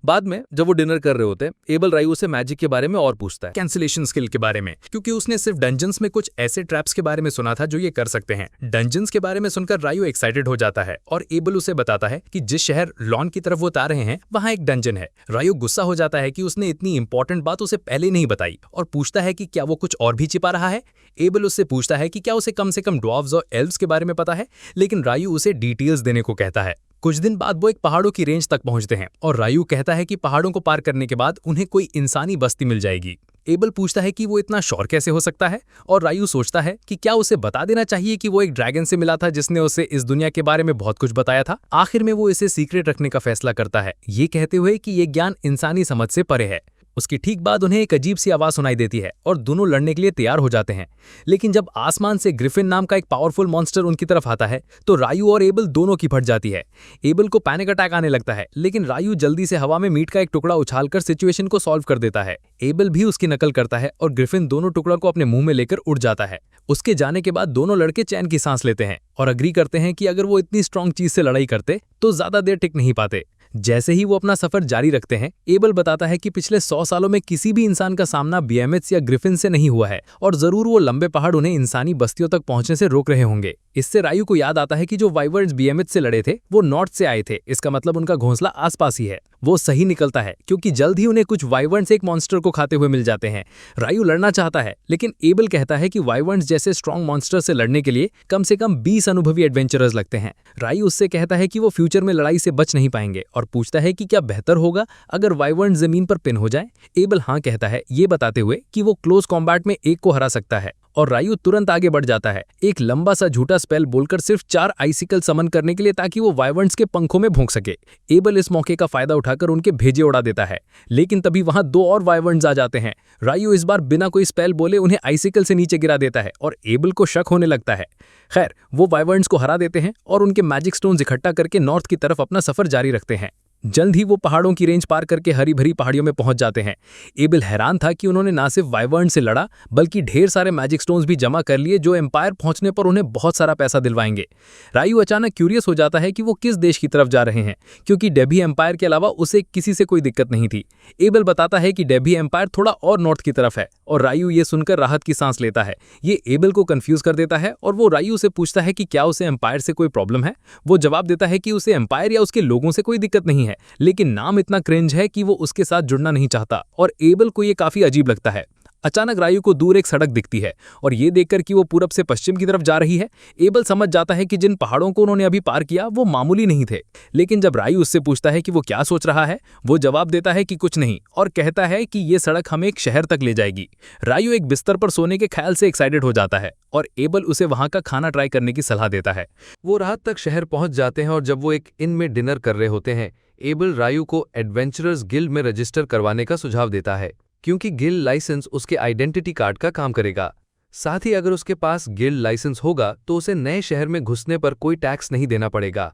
बाद में जब वो डिनर कर रहे होते हैं, एबल रायू से मैजिक के बारे में और पूछता है, कैंसिलेशन स्किल के बारे में, क्योंकि उसने सिर्फ डंजन्स में कुछ ऐसे ट्रैप्स के बारे में सुना था जो ये कर सकते हैं। डंजन्स के बारे में सुनकर रायू एक्साइटेड हो जाता है और एबल उसे बताता है कि जिस शहर लॉन की तरफ वो उतार रहे हैं वहां एक डंजन है। रायू गुस्सा हो जाता है कि उसने इतनी इंपॉर्टेंट बात उसे पहले नहीं बताई और पूछता है कि क्या वो कुछ और भी छिपा रहा है। एबल उससे पूछता है कि क्या उसे कम से कम ड्वार्फ्स और एल्व्स के बारे में पता है, लेकिन रायू उसे डिटेल्स देने को कहता है। कुछ दिन बाद वो एक पहाड़ों की रेंज तक पहुंचते हैं और रायू कहता है कि पहाड़ों को पार करने के बाद उन्हें कोई इंसानी बस्ती मिल जाएगी। एबल पूछता है कि वो इतना श्योर कैसे हो सकता है, और रायू सोचता है कि क्या उसे बता देना चाहिए कि वो एक ड्रैगन से मिला था जिसने उसे इस दुनिया के बारे में बहुत कुछ बताया था। आखिर में वो इसे सीक्रेट रखने का फैसला करता है, ये कहते हुए कि ये ज्ञान इंसानी समझ से परे है। उसकी ठीक बाद उन्हें एक अजीब सी आवाज सुनाई देती है और दोनों लड़ने के लिए तैयार हो जाते हैं। लेकिन जब आसमान से ग्रिफिन नाम का एक पावरफुल मॉन्स्टर उनकी तरफ आता है तो रायू और एबल दोनों की फट जाती है। एबल को पैनिक अटैक आने लगता है, लेकिन रायू जल्दी से हवा में मीट का एक टुकड़ा उछालकर सिचुएशन को सॉल्व कर देता है। एबल भी उसकी नकल करता है और ग्रिफिन दोनों टुकड़ों को अपने मुंह में लेकर उड़ जाता है। उसके जाने के बाद दोनों लड़के चैन की सांस लेते हैं और अग्री करते हैं कि अगर वो इतनी स्ट्रांग चीज से लड़ाई करते तो ज्यादा देर टिक नहीं पाते। जैसे ही वो अपना सफर जारी रखते हैं, एबल बताता है कि पिछले 100 सालों में किसी भी इंसान का सामना बीएमएच या ग्रिफिन से नहीं हुआ है और जरूर वो लंबे पहाड़ उन्हें इंसानी बस्तियों तक पहुंचने से रोक रहे होंगे। इससे रायू को याद आता है कि जो वाइवर्न्स बीएमएच से लड़े थे वो नॉर्थ से आए थे, इसका मतलब उनका घोंसला आसपास ही है। वो सही निकलता है, क्योंकि जल्द ही उन्हें कुछ वाइवर्न्स एक मॉन्स्टर को खाते हुए मिल जाते हैं। रायू लड़ना चाहता है, लेकिन एबल कहता है कि वाइवर्न्स जैसे स्ट्रॉन्ग मॉन्स्टर से लड़ने के लिए कम से कम 20 अनुभवी एडवेंचरर्स लगते हैं। रायू उससे कहता है कि वो फ्यूचर में लड़ाई से बच नहीं पाएंगे और पूछता है कि क्या बेहतर होगा अगर वाइवर्न जमीन पर पिन हो जाए। एबल हाँ कहता है, ये बताते हुए कि वो क्लोज कॉम्बैट में एक को हरा सकता है, और रायू तुरंत आगे बढ़ जाता है, एक लंबा सा झूठा स्पेल बोलकर सिर्फ 4 आइसिकल समन करने के लिए, ताकि वो वाइवर्न्स के पंखों में भोंक सके। एबल इस मौके का फायदा उठाकर उनके भेजे उड़ा देता है, लेकिन तभी वहां 2 और वाइवर्न्स आ जाते हैं। रायू इस बार बिना कोई स्पेल बोले उन्हें आइसिकल से नीचे गिरा देता है और एबल को शक होने लगता है। खैर, वो वाइवर्न्स को हरा देते हैं और उनके मैजिक स्टोन्स इकट्ठा करके नॉर्थ की तरफ अपना सफर जारी रखते हैं। जल्द ही वो पहाड़ों की रेंज पार करके हरी भरी पहाड़ियों में पहुंच जाते हैं। एबल हैरान था कि उन्होंने ना सिर्फ वाइवर्न से लड़ा बल्कि ढेर सारे मैजिक स्टोन्स भी जमा कर लिए जो एम्पायर पहुंचने पर उन्हें बहुत सारा पैसा दिलवाएंगे। रायू अचानक क्यूरियस हो जाता है कि वो किस देश की तरफ जा रहे हैं, क्योंकि डेभी एम्पायर के अलावा उसे किसी से कोई दिक्कत नहीं थी। एबल बताता है कि डेभी एम्पायर थोड़ा और नॉर्थ की तरफ है और रायू ये सुनकर राहत की सांस लेता है। ये एबल को कंफ्यूज कर देता है और वो रायू से पूछता है कि क्या उसे एम्पायर से कोई प्रॉब्लम है। वो जवाब देता है कि उसे एम्पायर या उसके लोगों से कोई दिक्कत नहीं है, लेकिन नाम इतना क्रिंज है कि वो उसके साथ जुड़ना नहीं चाहता और एबल को ये काफी अजीब लगता है। अचानक रायू को दूर एक सड़क दिखती है और ये देखकर कि वो पूरब से पश्चिम की तरफ जा रही है, एबल समझ जाता है कि जिन पहाड़ों को उन्होंने अभी पार किया वो मामूली नहीं थे। लेकिन जब रायू उससे पूछता है कि वो क्या सोच रहा है, वो जवाब देता है कि कुछ नहीं और कहता है कि ये सड़क हमें एक शहर तक ले जाएगी। रायू एक बिस्तर पर सोने के ख्याल से एक्साइटेड हो जाता है और एबल उसे वहां का खाना ट्राई करने की सलाह देता है। वो रात तक शहर पहुंच जाते हैं और जब वो एक इन में डिनर कर रहे होते हैं, एबल रायू को एडवेंचरर्स गिल्ड में रजिस्टर करवाने का सुझाव देता है, क्योंकि गिल्ड लाइसेंस उसके आइडेंटिटी कार्ड का काम करेगा। साथ ही अगर उसके पास गिल्ड लाइसेंस होगा तो उसे नए शहर में घुसने पर कोई टैक्स नहीं देना पड़ेगा।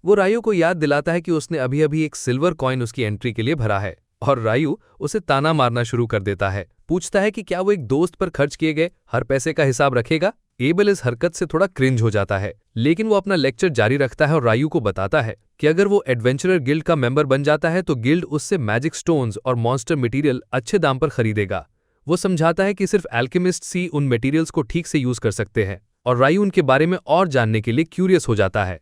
वो रायू को याद दिलाता है कि उसने अभी अभी एक सिल्वर कॉइन उसकी एंट्री के लिए भरा है और रायू उसे ताना मारना शुरू कर देता है। पूछता है कि क्या वो एक दोस्त पर खर्च किए गए हर पैसे का हिसाब रखेगा। एबल इस हरकत से थोड़ा क्रिंज हो जाता है, लेकिन वो अपना लेक्चर जारी रखता है और रायू को बताता है कि अगर वो एडवेंचरर गिल्ड का मेंबर बन जाता है तो गिल्ड उससे मैजिक स्टोन्स और मॉन्स्टर मटेरियल अच्छे दाम पर खरीदेगा। वो समझाता है कि सिर्फ एल्केमिस्ट्स ही उन मटेरियल्स को ठीक से यूज कर सकते हैं और रायू उनके बारे में और जानने के लिए क्यूरियस हो जाता है।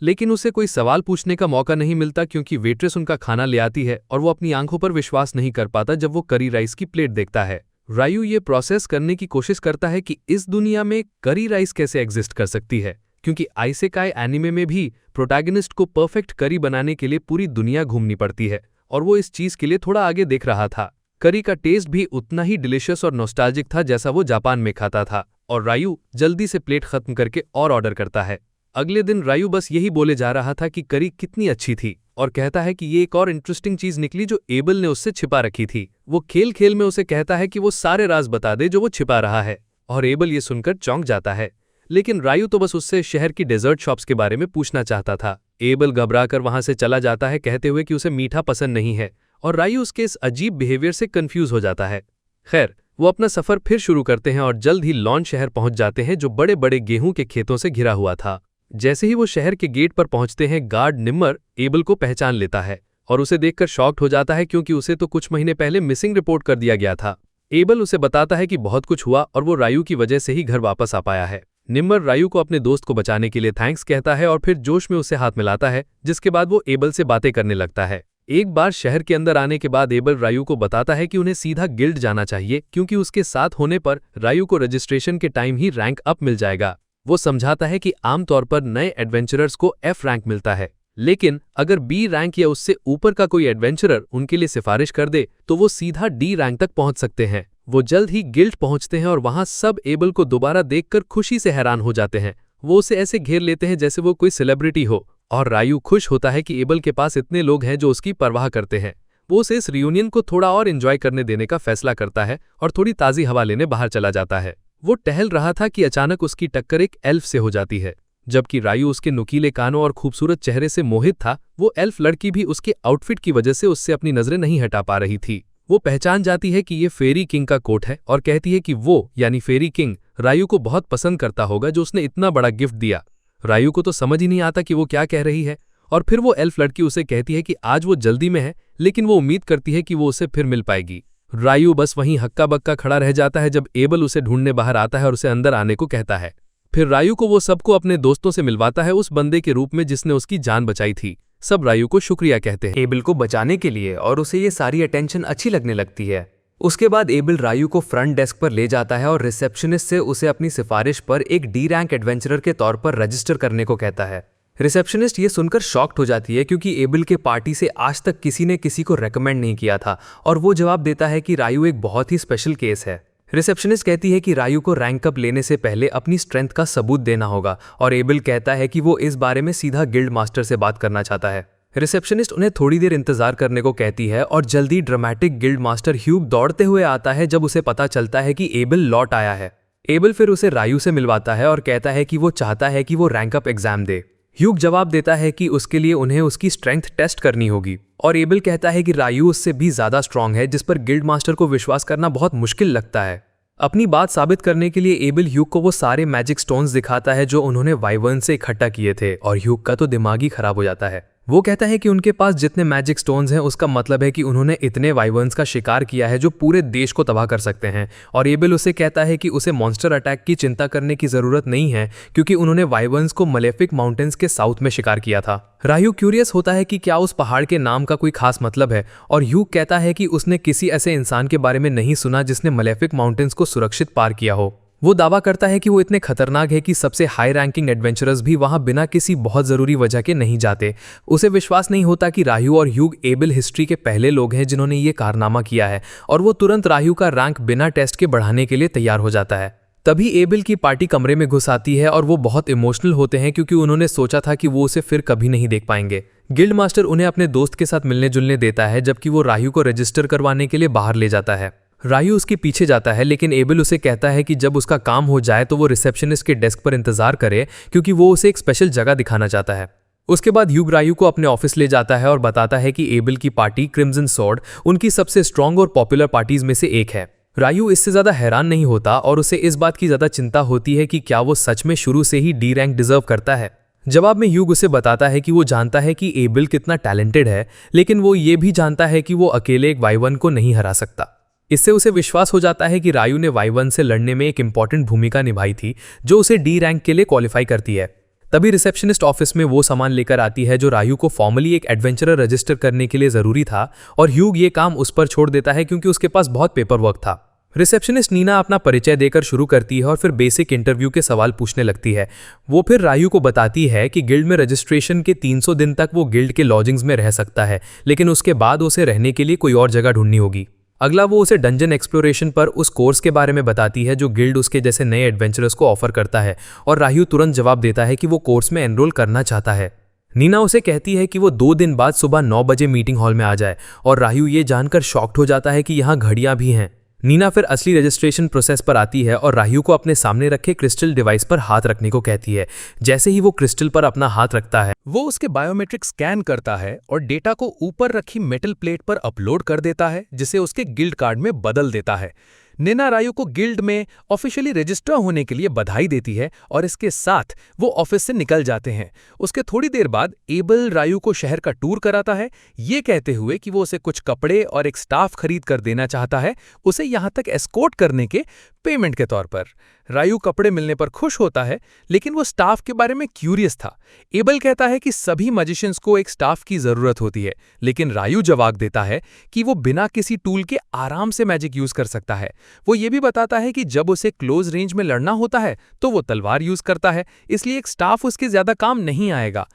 लेकिन उसे कोई सवाल पूछने का मौका नहीं मिलता क्योंकि वेट्रेस उनका खाना ले आती है और वो अपनी आंखों पर विश्वास नहीं कर पाता जब वो करी राइस की प्लेट देखता है। रायू ये प्रोसेस करने की कोशिश करता है कि इस दुनिया में करी राइस कैसे एग्जिस्ट कर सकती है, क्योंकि आइसेकाई एनिमे में भी प्रोटैगनिस्ट को परफेक्ट करी बनाने के लिए पूरी दुनिया घूमनी पड़ती है और वो इस चीज के लिए थोड़ा आगे देख रहा था। करी का टेस्ट भी उतना ही डिलिशियस और नॉस्टैल्जिक था जैसा वो जापान में खाता था और रायू जल्दी से प्लेट खत्म करके और ऑर्डर करता है। अगले दिन रायू बस यही बोले जा रहा था कि करी कितनी अच्छी थी और कहता है कि ये एक और इंटरेस्टिंग चीज निकली जो एबल ने उससे छिपा रखी थी। वो खेल खेल में उसे कहता है कि वो सारे राज बता दे जो वो छिपा रहा है और एबल ये सुनकर चौंक जाता है। लेकिन रायू तो बस उससे शहर की डेजर्ट शॉप्स के बारे में पूछना चाहता था। एबल घबराकर वहां से चला जाता है कहते हुए कि उसे मीठा पसंद नहीं है और रायू उसके इस अजीब बिहेवियर से कंफ्यूज हो जाता है। खैर, वो अपना सफर फिर शुरू करते हैं और जल्द ही लॉन शहर पहुंच जाते हैं जो बड़े बड़े गेहूं के खेतों से घिरा हुआ था। जैसे ही वो शहर के गेट पर पहुंचते हैं, गार्ड निम्मर एबल को पहचान लेता है और उसे देखकर शॉक्ड हो जाता है क्योंकि उसे तो कुछ महीने पहले मिसिंग रिपोर्ट कर दिया गया था। एबल उसे बताता है कि बहुत कुछ हुआ और वो रायू की वजह से ही घर वापस आ पाया है। निम्मर रायू को अपने दोस्त को बचाने के लिए थैंक्स कहता है और फिर जोश में उसे हाथ मिलाता है, जिसके बाद वो एबल से बातें करने लगता है। एक बार शहर के अंदर आने के बाद एबल रायू को बताता है कि उन्हें सीधा गिल्ड जाना चाहिए क्योंकि उसके साथ होने पर रायू को रजिस्ट्रेशन के टाइम ही रैंक अप मिल जाएगा। वो समझाता है कि आमतौर पर नए एडवेंचरर्स को F रैंक मिलता है, लेकिन अगर B रैंक या उससे ऊपर का कोई एडवेंचरर उनके लिए सिफारिश कर दे तो वो सीधा D रैंक तक पहुंच सकते हैं। वो जल्द ही गिल्ड पहुंचते हैं और वहां सब एबल को दोबारा देखकर खुशी से हैरान हो जाते हैं। वो उसे ऐसे घेर लेते हैं जैसे वो कोई सेलिब्रिटी हो और रायू खुश होता है कि एबल के पास इतने लोग हैं जो उसकी परवाह करते हैं। वो उसे इस रियूनियन को थोड़ा और एंजॉय करने देने का फैसला करता है और थोड़ी ताज़ी हवा लेने बाहर चला जाता है। वो टहल रहा था कि अचानक उसकी टक्कर एक एल्फ से हो जाती है। जबकि रायू उसके नुकीले कानों और खूबसूरत चेहरे से मोहित था, वो एल्फ लड़की भी उसके आउटफिट की वजह से उससे अपनी नजरें नहीं हटा पा रही थी। वो पहचान जाती है कि ये फेरी किंग का कोट है और कहती है कि वो यानी फेरी किंग रायू को बहुत पसंद करता होगा जो उसने इतना बड़ा गिफ्ट दिया। रायू को तो समझ ही नहीं आता कि वो क्या कह रही है और फिर वो एल्फ लड़की उसे कहती है कि आज वो जल्दी में है, लेकिन वो उम्मीद करती है कि वो उसे फिर मिल पाएगी। रायू बस वहीं हक्का बक्का खड़ा रह जाता है जब एबल उसे ढूंढने बाहर आता है और उसे अंदर आने को कहता है। फिर रायू को वो सबको अपने दोस्तों से मिलवाता है उस बंदे के रूप में जिसने उसकी जान बचाई थी। सब रायू को शुक्रिया कहते हैं एबल को बचाने के लिए और उसे ये सारी अटेंशन अच्छी लगने लगती है। उसके बाद एबल रायू को फ्रंट डेस्क पर ले जाता है और रिसेप्शनिस्ट से उसे अपनी सिफारिश पर एक D रैंक एडवेंचरर के तौर पर रजिस्टर करने को कहता है। रिसेप्शनिस्ट ये सुनकर शॉक्ड हो जाती है क्योंकि एबल के पार्टी से आज तक किसी ने किसी को रेकमेंड नहीं किया था और वो जवाब देता है कि रायू एक बहुत ही स्पेशल केस है। रिसेप्शनिस्ट कहती है कि रायू को रैंक अप लेने से पहले अपनी स्ट्रेंथ का सबूत देना होगा और एबल कहता है कि वो इस बारे में सीधा गिल्ड मास्टर से बात करना चाहता है। रिसेप्शनिस्ट उन्हें थोड़ी देर इंतजार करने को कहती है और जल्दी ड्रामेटिक गिल्ड मास्टर ह्यूब दौड़ते हुए आता है जब उसे पता चलता है कि एबल लौट आया है। एबल फिर उसे रायू से मिलवाता है और कहता है कि वो चाहता है कि वो रैंक अप एग्जाम दे। ह्यूग जवाब देता है कि उसके लिए उन्हें उसकी स्ट्रेंथ टेस्ट करनी होगी और एबल कहता है कि रायू उससे भी ज़्यादा स्ट्रांग है, जिस पर गिल्ड मास्टर को विश्वास करना बहुत मुश्किल लगता है। अपनी बात साबित करने के लिए एबल ह्यूग को वो सारे मैजिक स्टोन्स दिखाता है जो उन्होंने वाइवर्न से इकट्ठा किए थे और ह्यूग का तो दिमाग ही खराब हो जाता है। वो कहता है कि उनके पास जितने मैजिक स्टोन्स हैं उसका मतलब है कि उन्होंने इतने वाइवर्न्स का शिकार किया है जो पूरे देश को तबाह कर सकते हैं, और एबल उसे कहता है कि उसे मॉन्स्टर अटैक की चिंता करने की जरूरत नहीं है क्योंकि उन्होंने वाइवर्न्स को मलेफिक माउंटेन्स के साउथ में शिकार किया था। रायू क्यूरियस होता है कि क्या उस पहाड़ के नाम का कोई खास मतलब है, और ह्यूग कहता है कि उसने किसी ऐसे इंसान के बारे में नहीं सुना जिसने मलेफिक माउंटेन्स को सुरक्षित पार किया हो। वो दावा करता है कि वो इतने खतरनाक है कि सबसे हाई रैंकिंग एडवेंचरर्स भी वहां बिना किसी बहुत जरूरी वजह के नहीं जाते। उसे विश्वास नहीं होता कि रायू और ह्यूग एबल हिस्ट्री के पहले लोग हैं जिन्होंने ये कारनामा किया है, और वो तुरंत रायू का रैंक बिना टेस्ट के बढ़ाने के लिए तैयार हो जाता है। तभी एबल की पार्टी कमरे में घुस आती है और वो बहुत इमोशनल होते हैं क्योंकि उन्होंने सोचा था कि वो उसे फिर कभी नहीं देख पाएंगे। गिल्ड मास्टर उन्हें अपने दोस्त के साथ मिलने जुलने देता है जबकि वो रायू को रजिस्टर करवाने के लिए बाहर ले जाता है। रायू उसके पीछे जाता है लेकिन एबल उसे कहता है कि जब उसका काम हो जाए तो वो रिसेप्शनिस्ट के डेस्क पर इंतजार करे क्योंकि वो उसे एक स्पेशल जगह दिखाना चाहता है। उसके बाद ह्यूग रायू को अपने ऑफिस ले जाता है और बताता है कि एबल की पार्टी क्रिम्सन सॉर्ड उनकी सबसे स्ट्रांग और पॉपुलर पार्टीज में से एक है। रायू इससे ज्यादा हैरान नहीं होता और उसे इस बात की ज्यादा चिंता होती है कि क्या वो सच में शुरू से ही डी रैंक डिजर्व करता है। जवाब में ह्यूग उसे बताता है कि वो जानता है कि एबल कितना टैलेंटेड है, लेकिन वो ये भी जानता है कि वो अकेले एक वाइवर्न को नहीं हरा सकता। इससे उसे विश्वास हो जाता है कि रायू ने वाइवर्न से लड़ने में एक इंपॉर्टेंट भूमिका निभाई थी जो उसे डी रैंक के लिए क्वालिफाई करती है। तभी रिसेप्शनिस्ट ऑफिस में वो सामान लेकर आती है जो रायू को फॉर्मली एक एडवेंचरर रजिस्टर करने के लिए जरूरी था, और ह्यूग ये काम उस पर छोड़ देता है क्योंकि उसके पास बहुत पेपर वर्क था। रिसेप्शनिस्ट नीना अपना परिचय देकर शुरू करती है और फिर बेसिक इंटरव्यू के सवाल पूछने लगती है। वो फिर रायू को बताती है कि गिल्ड में रजिस्ट्रेशन के 300 दिन तक वो गिल्ड के लॉजिंग्स में रह सकता है, लेकिन उसके बाद उसे रहने के लिए कोई और जगह ढूंढनी होगी। अगला वो उसे डंजन एक्सप्लोरेशन पर उस कोर्स के बारे में बताती है जो गिल्ड उसके जैसे नए एडवेंचरर्स को ऑफर करता है, और रायू तुरंत जवाब देता है कि वो कोर्स में एनरोल करना चाहता है। नीना उसे कहती है कि वो 2 दिन बाद सुबह 9 बजे मीटिंग हॉल में आ जाए, और रायू ये जानकर शॉक्ड हो जाता है कि यहाँ घड़ियां भी हैं। नीना फिर असली रजिस्ट्रेशन प्रोसेस पर आती है और रायू को अपने सामने रखे क्रिस्टल डिवाइस पर हाथ रखने को कहती है। जैसे ही वो क्रिस्टल पर अपना हाथ रखता है, वो उसके बायोमेट्रिक स्कैन करता है और डेटा को ऊपर रखी मेटल प्लेट पर अपलोड कर देता है, जिसे उसके गिल्ड कार्ड में बदल देता है। नीना रायू को गिल्ड में ऑफिशियली रजिस्टर होने के लिए बधाई देती है और इसके साथ वो ऑफिस से निकल जाते हैं। उसके थोड़ी देर बाद एबल रायू को शहर का टूर कराता है, ये कहते हुए कि वो उसे कुछ कपड़े और एक स्टाफ खरीद कर देना चाहता है, उसे यहाँ तक एस्कॉर्ट करने के पेमेंट के तौर पर। रायू कपड़े मिलने पर खुश होता है, लेकिन वो स्टाफ के बारे में क्यूरियस था। एबल कहता है कि सभी मैजिशियंस को एक स्टाफ की जरूरत होती है, लेकिन रायू जवाब देता है कि वो बिना किसी टूल के आराम से मैजिक यूज कर सकता है। वो ये भी बताता है कि जब उसे क्लोज रेंज में लड़ना होता है तो वो तलवार यूज करता है, इसलिए एक स्टाफ उसके ज्यादा काम नहीं आएगा।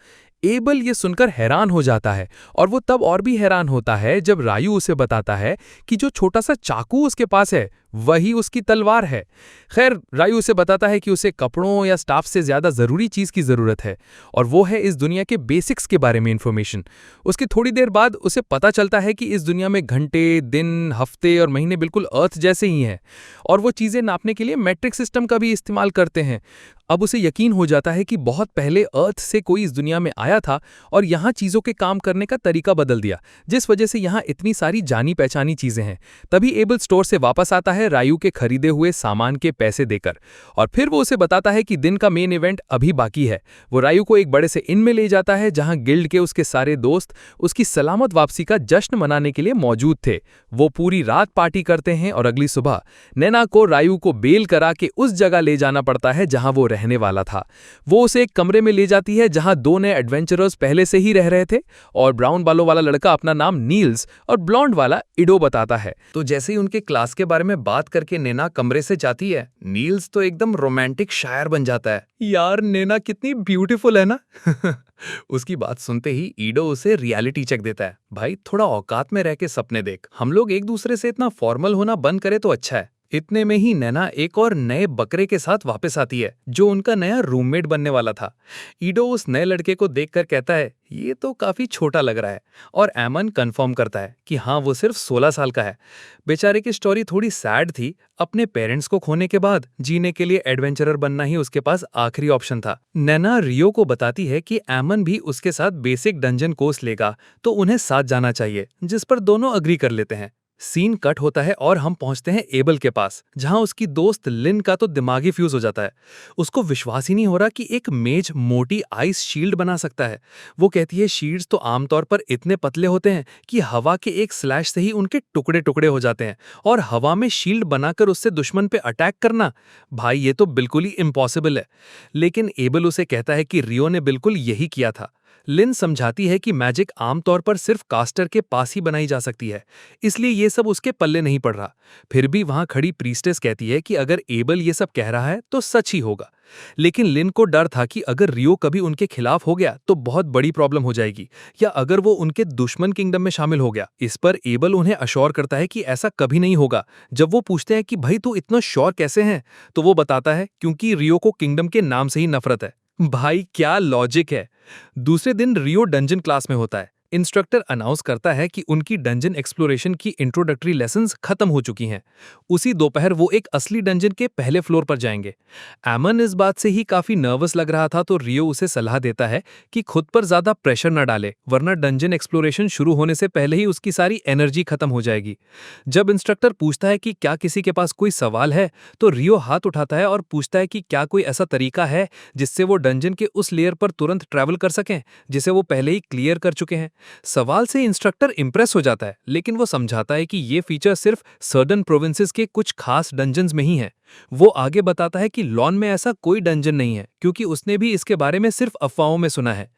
एबल ये सुनकर हैरान हो जाता है, और वो तब और भी हैरान होता है जब रायू उसे बताता है कि जो छोटा सा चाकू उसके पास है वही उसकी तलवार है। खैर, रायू उसे बताता है कि उसे कपड़ों या स्टाफ से ज्यादा जरूरी चीज की जरूरत है, और वो है इस दुनिया के बेसिक्स के बारे में इंफॉर्मेशन। उसकी थोड़ी देर बाद उसे पता चलता है कि इस दुनिया में घंटे, दिन, हफ्ते और महीने बिल्कुल अर्थ जैसे ही हैं, और वो चीजें नापने के लिए मैट्रिक सिस्टम का भी इस्तेमाल करते हैं। अब उसे यकीन हो जाता है कि बहुत पहले अर्थ से कोई इस दुनिया में आया था और यहाँ चीजों के काम करने का तरीका बदल दिया, जिस वजह से यहाँ इतनी सारी जानी पहचानी चीजें हैं। तभी एबल स्टोर से वापस आता है रायू के खरीदे हुए सामान के पैसे देकर, और फिर वो उसे बताता है कि दिन का मेन इवेंट अभी बाकी है। वो रायू को एक बड़े से इन में ले जाता है जहां गिल्ड के उसके सारे दोस्त उसकी सलामत वापसी का जश्न मनाने के लिए मौजूद थे। वो पूरी रात पार्टी करते हैं और अगली सुबह नैना को रायू को बेल करा के उस जगह ले जाना पड़ता है जहां वो रहने वाला था। वो उसे एक कमरे में ले जाती है जहां 2 नए एडवेंचरर्स पहले से ही रह रहे थे, और ब्राउन बालों वाला लड़का अपना नाम नील्स और ब्लॉन्ड वाला इडो बताता है। तो जैसे ही उनके क्लास के बारे में बात करके नैना कमरे से जाती है, नील्स तो एकदम रोमांटिक शायर बन जाता है। यार, नैना कितनी ब्यूटीफुल है ना। उसकी बात सुनते ही ईडो उसे रियलिटी चेक देता है। भाई, थोड़ा औकात में रह के सपने देख। हम लोग एक दूसरे से इतना फॉर्मल होना बंद करे तो अच्छा है। इतने में ही नैना एक और नए बकरे के साथ वापस आती है जो उनका नया रूममेट बनने वाला था। ईडो उस नए लड़के को देखकर कहता है ये तो काफी छोटा लग रहा है, और एमन कंफर्म करता है कि हाँ वो सिर्फ 16 साल का है। बेचारे की स्टोरी थोड़ी सैड थी। अपने पेरेंट्स को खोने के बाद जीने के लिए एडवेंचरर बनना ही उसके पास आखिरी ऑप्शन था। नैना रियो को बताती है कि एमन भी उसके साथ बेसिक डंजन कोर्स लेगा तो उन्हें साथ जाना चाहिए, जिस पर दोनों अग्री कर लेते हैं। सीन कट होता है और हम पहुंचते हैं एबल के पास, जहां उसकी दोस्त लिन का तो दिमागी फ्यूज हो जाता है। उसको विश्वास ही नहीं हो रहा कि एक मेज मोटी आइस शील्ड बना सकता है। वो कहती है शील्ड्स तो आमतौर पर इतने पतले होते हैं कि हवा के एक स्लैश से ही उनके टुकड़े टुकड़े हो जाते हैं, और हवा में शील्ड बनाकर उससे दुश्मन पे अटैक करना, भाई ये तो बिल्कुल ही इम्पॉसिबल है। लेकिन एबल उसे कहता है कि रियो ने बिल्कुल यही किया था। लिन समझाती है कि मैजिक आमतौर पर सिर्फ कास्टर के पास ही बनाई जा सकती है, इसलिए ये सब उसके पल्ले नहीं पड़ रहा। फिर भी वहां खड़ी प्रीस्टेस कहती है कि अगर एबल ये सब कह रहा है तो सच ही होगा। लेकिन लिन को डर था कि अगर रियो कभी उनके खिलाफ हो गया तो बहुत बड़ी प्रॉब्लम हो जाएगी, या अगर वो उनके दुश्मन किंगडम में शामिल हो गया। इस पर एबल उन्हें अश्योर करता है कि ऐसा कभी नहीं होगा। जब वो पूछते हैं कि भाई तू इतना श्योर कैसे हैं, तो वो बताता है क्योंकि रियो को किंगडम के नाम से ही नफरत है। भाई क्या लॉजिक है। दूसरे दिन रियो डंजन क्लास में होता है। इंस्ट्रक्टर अनाउंस करता है कि उनकी डंजन एक्सप्लोरेशन की इंट्रोडक्टरी लेसन्स खत्म हो चुकी हैं। उसी दोपहर वो एक असली डंजन के पहले फ्लोर पर जाएंगे। एमन इस बात से ही काफी नर्वस लग रहा था, तो रियो उसे सलाह देता है कि खुद पर ज्यादा प्रेशर न डाले, वरना डंजन एक्सप्लोरेशन शुरू होने से पहले ही उसकी सारी एनर्जी खत्म हो जाएगी। जब इंस्ट्रक्टर पूछता है कि क्या किसी के पास कोई सवाल है, तो रियो हाथ उठाता है और पूछता है कि क्या कोई ऐसा तरीका है जिससे वो डंजन के उस लेयर पर तुरंत ट्रैवल कर सकें जिसे वो पहले ही क्लियर कर चुके हैं। सवाल से इंस्ट्रक्टर इंप्रेस हो जाता है, लेकिन वो समझाता है कि ये फीचर सिर्फ सर्टन प्रोविंसेस के कुछ खास डंजन्स में ही है। वो आगे बताता है कि लॉन में ऐसा कोई डंजन नहीं है, क्योंकि उसने भी इसके बारे में सिर्फ अफवाहों में सुना है।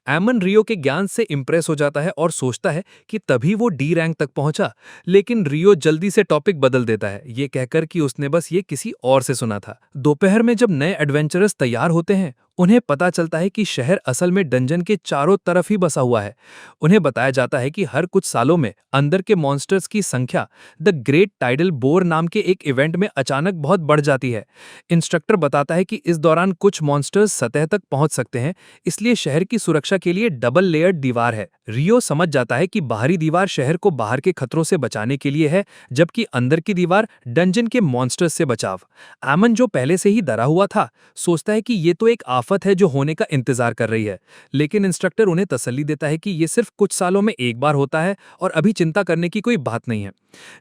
एमन रियो के ज्ञान से इंप्रेस हो जाता है और सोचता है कि तभी वो डी रैंक तक पहुंचा, लेकिन रियो जल्दी से टॉपिक बदल देता है, ये कहकर कि उसने बस ये किसी और से सुना था। दोपहर में जब नए एडवेंचरर्स तैयार होते हैं, उन्हें पता चलता है कि शहर असल में डंजन के चारों तरफ ही बसा हुआ है। उन्हें बताया जाता है कि हर कुछ सालों में अंदर के मॉन्स्टर्स की संख्या द ग्रेट टाइडल बोर नाम के एक इवेंट में अचानक बहुत बढ़ जाती है। इंस्ट्रक्टर बताता है कि इस दौरान कुछ मॉन्स्टर्स सतह तक पहुंच सकते हैं, इसलिए शहर की सुरक्षा के लिए डबल लेयर्ड दीवार है। रियो समझ जाता है कि बाहरी दीवार शहर को बाहर के खतरों से बचाने के लिए है, जबकि अंदर की दीवार डंजन के मॉन्स्टर्स से बचाव। एमन जो पहले से ही डरा हुआ था, सोचता है कि ये तो एक आफत है जो होने का इंतजार कर रही है, लेकिन इंस्ट्रक्टर उन्हें तसल्ली देता है कि ये सिर्फ कुछ सालों में एक बार होता है और अभी चिंता करने की कोई बात नहीं है।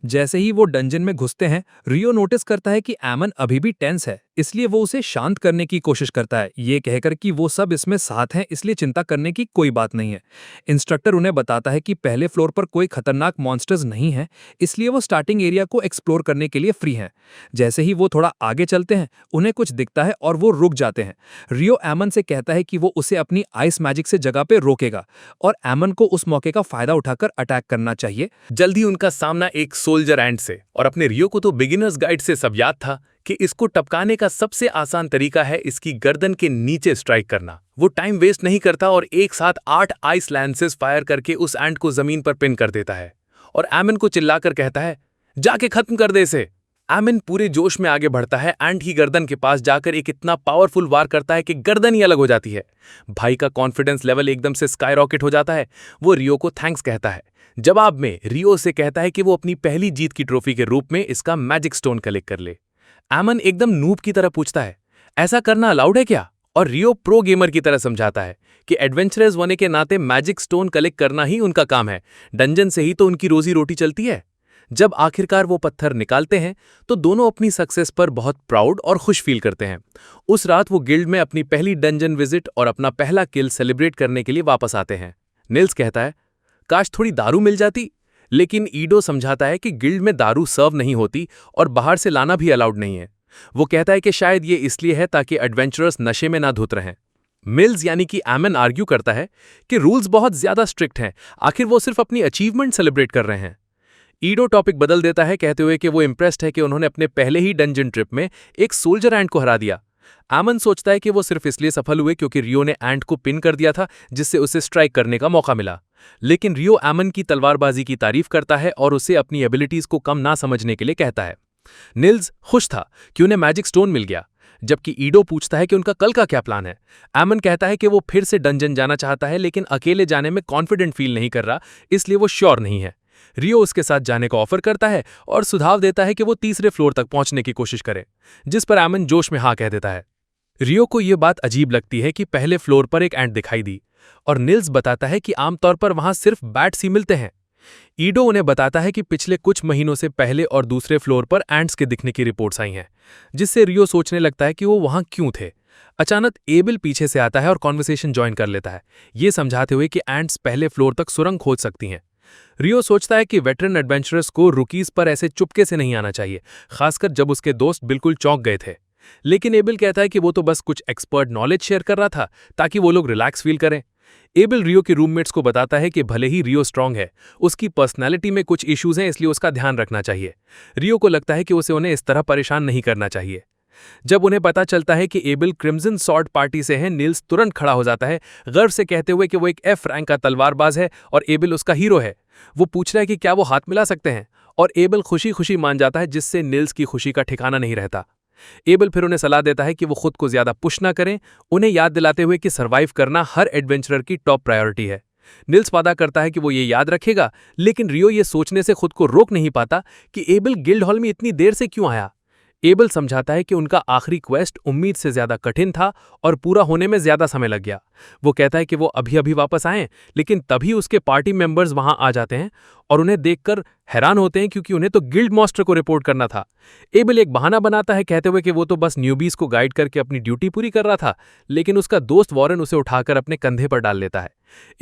जैसे ही वो डंजन में घुसते हैं, रियो नोटिस करता है कि एमन अभी भी टेंस है, इसलिए वो उसे शांत करने की कोशिश करता है, ये कहकर कि वो सब इसमें साथ हैं, इसलिए चिंता करने की कोई बात नहीं है। इंस्ट्रक्टर उन्हें बताता है कि पहले फ्लोर पर कोई खतरनाक मॉन्स्टर्स नहीं है, इसलिए वो स्टार्टिंग एरिया को एक्सप्लोर करने के लिए फ्री हैं। जैसे ही वो थोड़ा आगे चलते हैं, उन्हें कुछ दिखता है और वो रुक जाते हैं। रियो एमन से कहता है कि वो उसे अपनी आइस मैजिक से जगह पे रोकेगा और एमन को उस मौके का फायदा उठाकर अटैक करना चाहिए। जल्द ही उनका सामना एक सोल्जर एंट से, और अपने रियो को तो बिगिनर्स गाइड से सब याद था कि इसको टपकाने का सबसे आसान तरीका है इसकी गर्दन के नीचे स्ट्राइक करना। वो टाइम वेस्ट नहीं करता और एक साथ 8 आइस लैंसेस फायर करके उस एंट को जमीन पर पिन कर देता है और एमन को चिल्लाकर कहता है जाके खत्म कर दे इसे। एमन पूरे जोश में आगे बढ़ता है, एंट की गर्दन के पास जाकर एक इतना पावरफुल वार करता है कि गर्दन ही अलग हो जाती है। भाई का कॉन्फिडेंस लेवल एकदम से स्काई रॉकेट हो जाता है। वो रियो को थैंक्स कहता है। जवाब में रियो से कहता है कि वो अपनी पहली जीत की ट्रॉफी के रूप में इसका मैजिक स्टोन कलेक्ट कर ले। एमन एकदम नूब की तरह पूछता है ऐसा करना अलाउड है क्या, और रियो प्रो गेमर की तरह समझाता है कि एडवेंचरर्स होने के नाते मैजिक स्टोन कलेक्ट करना ही उनका काम है, डंजन से ही तो उनकी रोजी रोटी चलती है। जब आखिरकार वो पत्थर निकालते हैं तो दोनों अपनी सक्सेस पर बहुत प्राउड और खुश फील करते हैं। उस रात वो गिल्ड में अपनी पहली डंजन विजिट और अपना पहला किल सेलिब्रेट करने के लिए वापस आते हैं। निल्स कहता है काश थोड़ी दारू मिल जाती, लेकिन ईडो समझाता है कि गिल्ड में दारू सर्व नहीं होती और बाहर से लाना भी अलाउड नहीं है। वो कहता है कि शायद ये इसलिए है ताकि एडवेंचरर्स नशे में ना धुत रहें। मिल्स यानी कि एमन आर्ग्यू करता है कि रूल्स बहुत ज्यादा स्ट्रिक्ट हैं, आखिर वो सिर्फ अपनी अचीवमेंट सेलिब्रेट कर रहे हैं। ईडो टॉपिक बदल देता है, कहते हुए कि वो इंप्रेस्ड है कि उन्होंने अपने पहले ही डंजन ट्रिप में एक सोल्जर एंट को हरा दिया। एमन सोचता है कि वो सिर्फ इसलिए सफल हुए क्योंकि रियो ने एंट को पिन कर दिया था, जिससे उसे स्ट्राइक करने का मौका मिला। लेकिन रियो एमन की तलवारबाजी की तारीफ करता है और उसे अपनी एबिलिटीज को कम ना समझने के लिए कहता है। निल्स खुश था कि उन्हें मैजिक स्टोन मिल गया, जबकि ईडो पूछता है कि उनका कल का क्या प्लान है। एमन कहता है कि वो फिर से डंजन जाना चाहता है, लेकिन अकेले जाने में कॉन्फिडेंट फील नहीं कर रहा, इसलिए वो श्योर नहीं है। रियो उसके साथ जाने का ऑफर करता है और सुझाव देता है कि वो तीसरे फ्लोर तक पहुंचने की कोशिश करे, जिस पर एमन जोश में हाँ कह देता है। रियो को यह बात अजीब लगती है कि पहले फ्लोर पर एक एंट दिखाई दी, और निल्स बताता है कि आमतौर पर वहां सिर्फ बैट्स ही मिलते हैं। ईडो उन्हें बताता है कि पिछले कुछ महीनों से पहले और दूसरे फ्लोर पर एंट्स के दिखने की रिपोर्ट्स आई हैं, जिससे रियो सोचने लगता है कि वो वहां क्यों थे। अचानक एबल पीछे से आता है और कॉन्वर्सेशन ज्वाइन कर लेता है, ये समझाते हुए कि एंट्स पहले फ्लोर तक सुरंग खोद सकती हैं। रियो सोचता है कि वेटरन एडवेंचरर्स को रुकीज पर ऐसे चुपके से नहीं आना चाहिए, खासकर जब उसके दोस्त बिल्कुल चौंक गए थे। लेकिन एबल कहता है कि वो तो बस कुछ एक्सपर्ट नॉलेज शेयर कर रहा था ताकि वो लोग रिलैक्स फील करें। एबल रियो के रूममेट्स को बताता है कि भले ही रियो स्ट्रांग है, उसकी पर्सनैलिटी में कुछ इश्यूज हैं, इसलिए उसका ध्यान रखना चाहिए। रियो को लगता है कि उसे उन्हें इस तरह परेशान नहीं करना चाहिए। जब उन्हें पता चलता है कि एबल क्रिम्सन सॉर्ड पार्टी से है, निल्स तुरंत खड़ा हो जाता है, गर्व से कहते हुए कि वो एक एफ रैंक का तलवारबाज है और एबल उसका हीरो है। वो पूछ रहा है कि क्या वो हाथ मिला सकते हैं, और एबल खुशी खुशी मान जाता है, जिससे निल्स की खुशी का ठिकाना नहीं रहता। एबल फिर उन्हें सलाह देता है कि वो खुद को ज्यादा पुश ना करें, उन्हें याद दिलाते हुए कि सर्वाइव करना हर एडवेंचरर की टॉप प्रायोरिटी है। निल्स वादा करता है कि वो ये याद रखेगा, लेकिन रियो ये सोचने से खुद को रोक नहीं पाता कि एबल गिल्ड हॉल में इतनी देर से क्यों आया। एबल समझाता है कि उनका आखिरी क्वेस्ट उम्मीद से ज्यादा कठिन था और पूरा होने में ज्यादा समय लग गया। वो कहता है कि वो अभी अभी वापस आए, लेकिन तभी उसके पार्टी मेंबर्स वहां आ जाते हैं और उन्हें देखकर हैरान होते हैं, क्योंकि उन्हें तो गिल्ड मास्टर को रिपोर्ट करना था। एबल एक बहाना बनाता है, कहते हुए कि वो तो बस न्यूबीज को गाइड करके अपनी ड्यूटी पूरी कर रहा था, लेकिन उसका दोस्त वॉरेन उसे उठाकर अपने कंधे पर डाल लेता है।